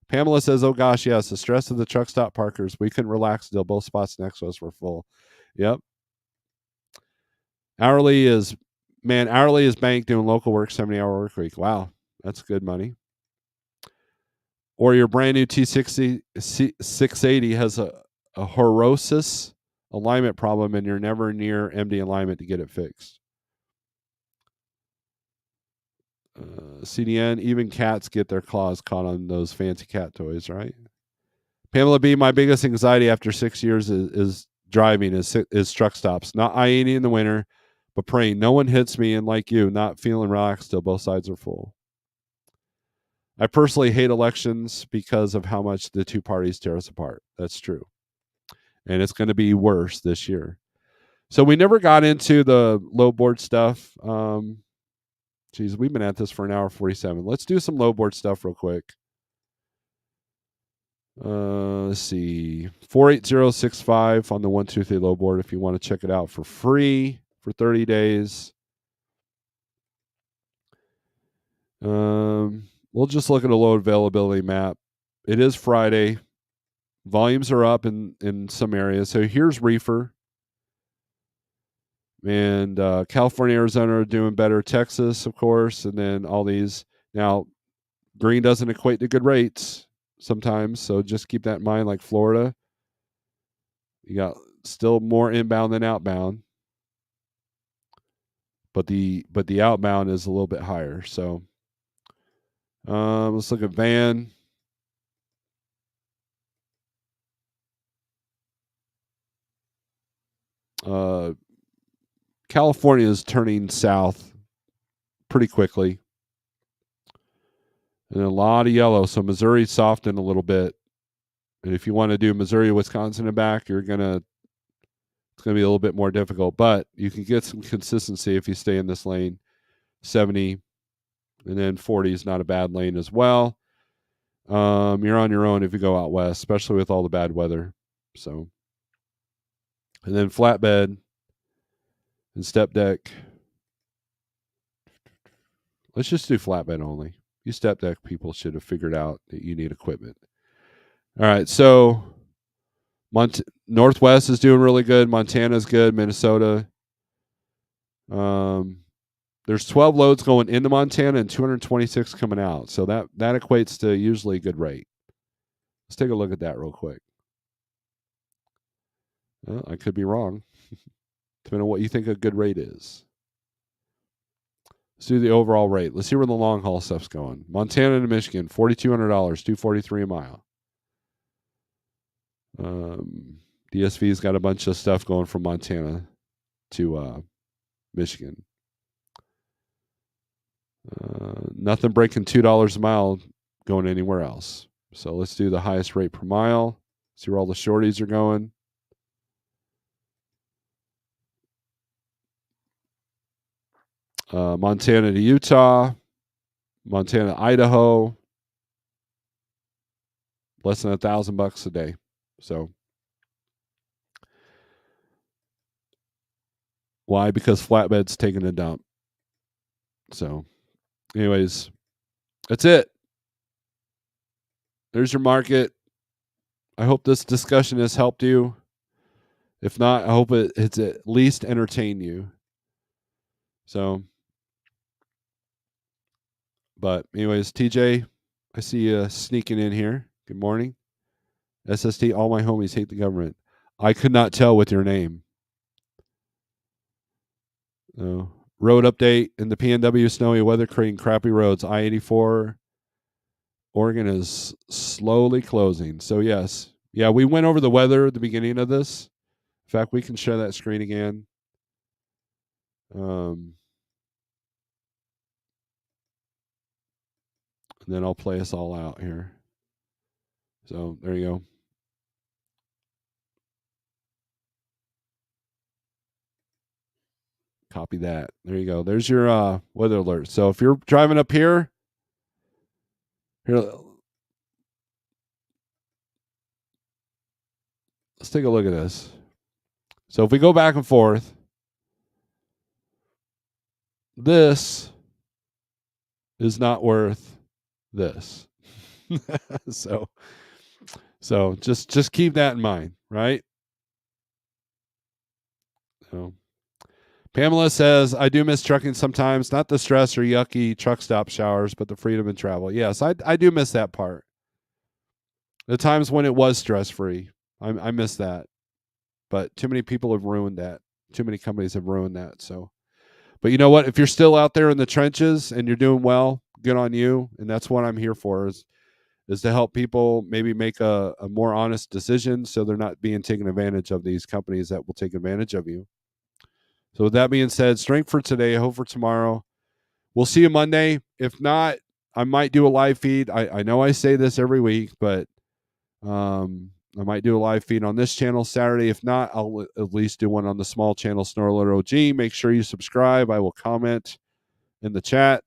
Pamela says, oh gosh, yes, the stress of the truck stop parkers. We couldn't relax until both spots next to us were full. Yep. Hourly is bank doing local work, 70-hour work week. Wow, that's good money. Or your brand new T60 680 has a horrendous alignment problem and you're never near MD alignment to get it fixed. CDN, even cats get their claws caught on those fancy cat toys, right? Pamela B, my biggest anxiety after 6 years is driving, is truck stops. Not I-80 in the winter, but praying no one hits me, and like you, not feeling relaxed till both sides are full. I personally hate elections because of how much the two parties tear us apart. That's true. And it's going to be worse this year. So we never got into the low board stuff. Geez, we've been at this for an hour 47. Let's do some low board stuff real quick. Let's see. 48065 on the 123 low board if you want to check it out for free for 30 days. We'll just look at a load availability map. It is Friday. Volumes are up in some areas. So here's Reefer. And California, Arizona are doing better. Texas, of course. And then all these. Now, green doesn't equate to good rates sometimes. So just keep that in mind. Like Florida, you got still more inbound than outbound. But the outbound is a little bit higher. So let's look at van. California is turning south pretty quickly. And a lot of yellow. So Missouri softened a little bit. And if you want to do Missouri, Wisconsin, and back, it's going to be a little bit more difficult. But you can get some consistency if you stay in this lane. 70 and then 40 is not a bad lane as well. You're on your own if you go out west, especially with all the bad weather. So, and then flatbed and step deck. Let's just do flatbed only. You step deck people should have figured out that you need equipment. All right, so Northwest is doing really good. Montana's good. Minnesota. There's 12 loads going into Montana and 226 coming out. So that equates to usually a good rate. Let's take a look at that real quick. Well, I could be wrong. Depending on what you think a good rate is. Let's do the overall rate. Let's see where the long haul stuff's going. Montana to Michigan, $4,200, $243 a mile. DSV's got a bunch of stuff going from Montana to Michigan. Nothing breaking $2 a mile going anywhere else. So let's do the highest rate per mile. See where all the shorties are going. Montana to Utah, Montana to Idaho, less than $1,000 a day. So why? Because Flatbed's taking a dump. So, anyways, that's it. There's your market. I hope this discussion has helped you. If not, I hope it's at least entertained you. So, but anyways, TJ, I see you sneaking in here. Good morning. SST, all my homies hate the government. I could not tell with your name. Road update in the PNW snowy weather creating crappy roads. I-84 Oregon is slowly closing. So yes. Yeah, we went over the weather at the beginning of this. In fact, we can share that screen again. And then I'll play us all out here. So there you go. Copy that. There you go. There's your weather alert. So if you're driving up here, let's take a look at this. So if we go back and forth, this is not worth this. so just keep that in mind, right? So Pamela says, I do miss trucking sometimes, not the stress or yucky truck stop showers, but the freedom and travel. Yes, I do miss that part. The times when it was stress-free, I miss that. But too many people have ruined that. Too many companies have ruined that. So, but you know what? If you're still out there in the trenches and you're doing well, good on you. And that's what I'm here for is to help people maybe make a more honest decision so they're not being taken advantage of these companies that will take advantage of you. So with that being said, strength for today, hope for tomorrow. We'll see you Monday. If not, I might do a live feed. I know I say this every week, but I might do a live feed on this channel Saturday. If not, I'll at least do one on the small channel, Snorelord OG. Make sure you subscribe. I will comment in the chat.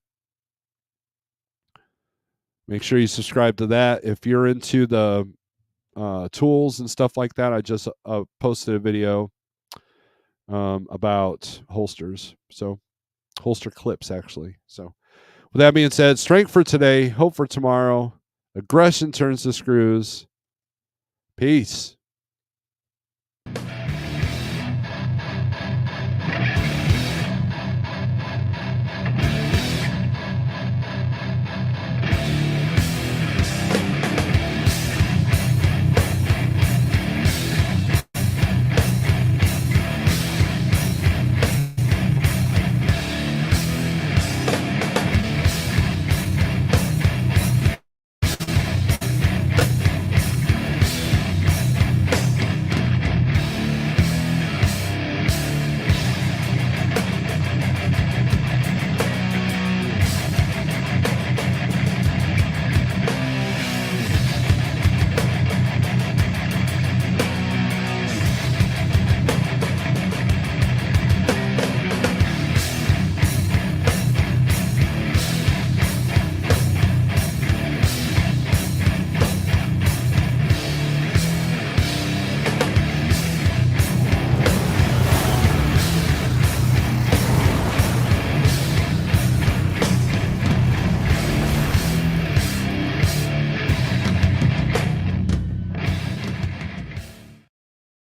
Make sure you subscribe to that. If you're into the tools and stuff like that, I just posted a video about holsters. So holster clips, actually. So with that being said, strength for today, hope for tomorrow. Aggression turns to screws. Peace.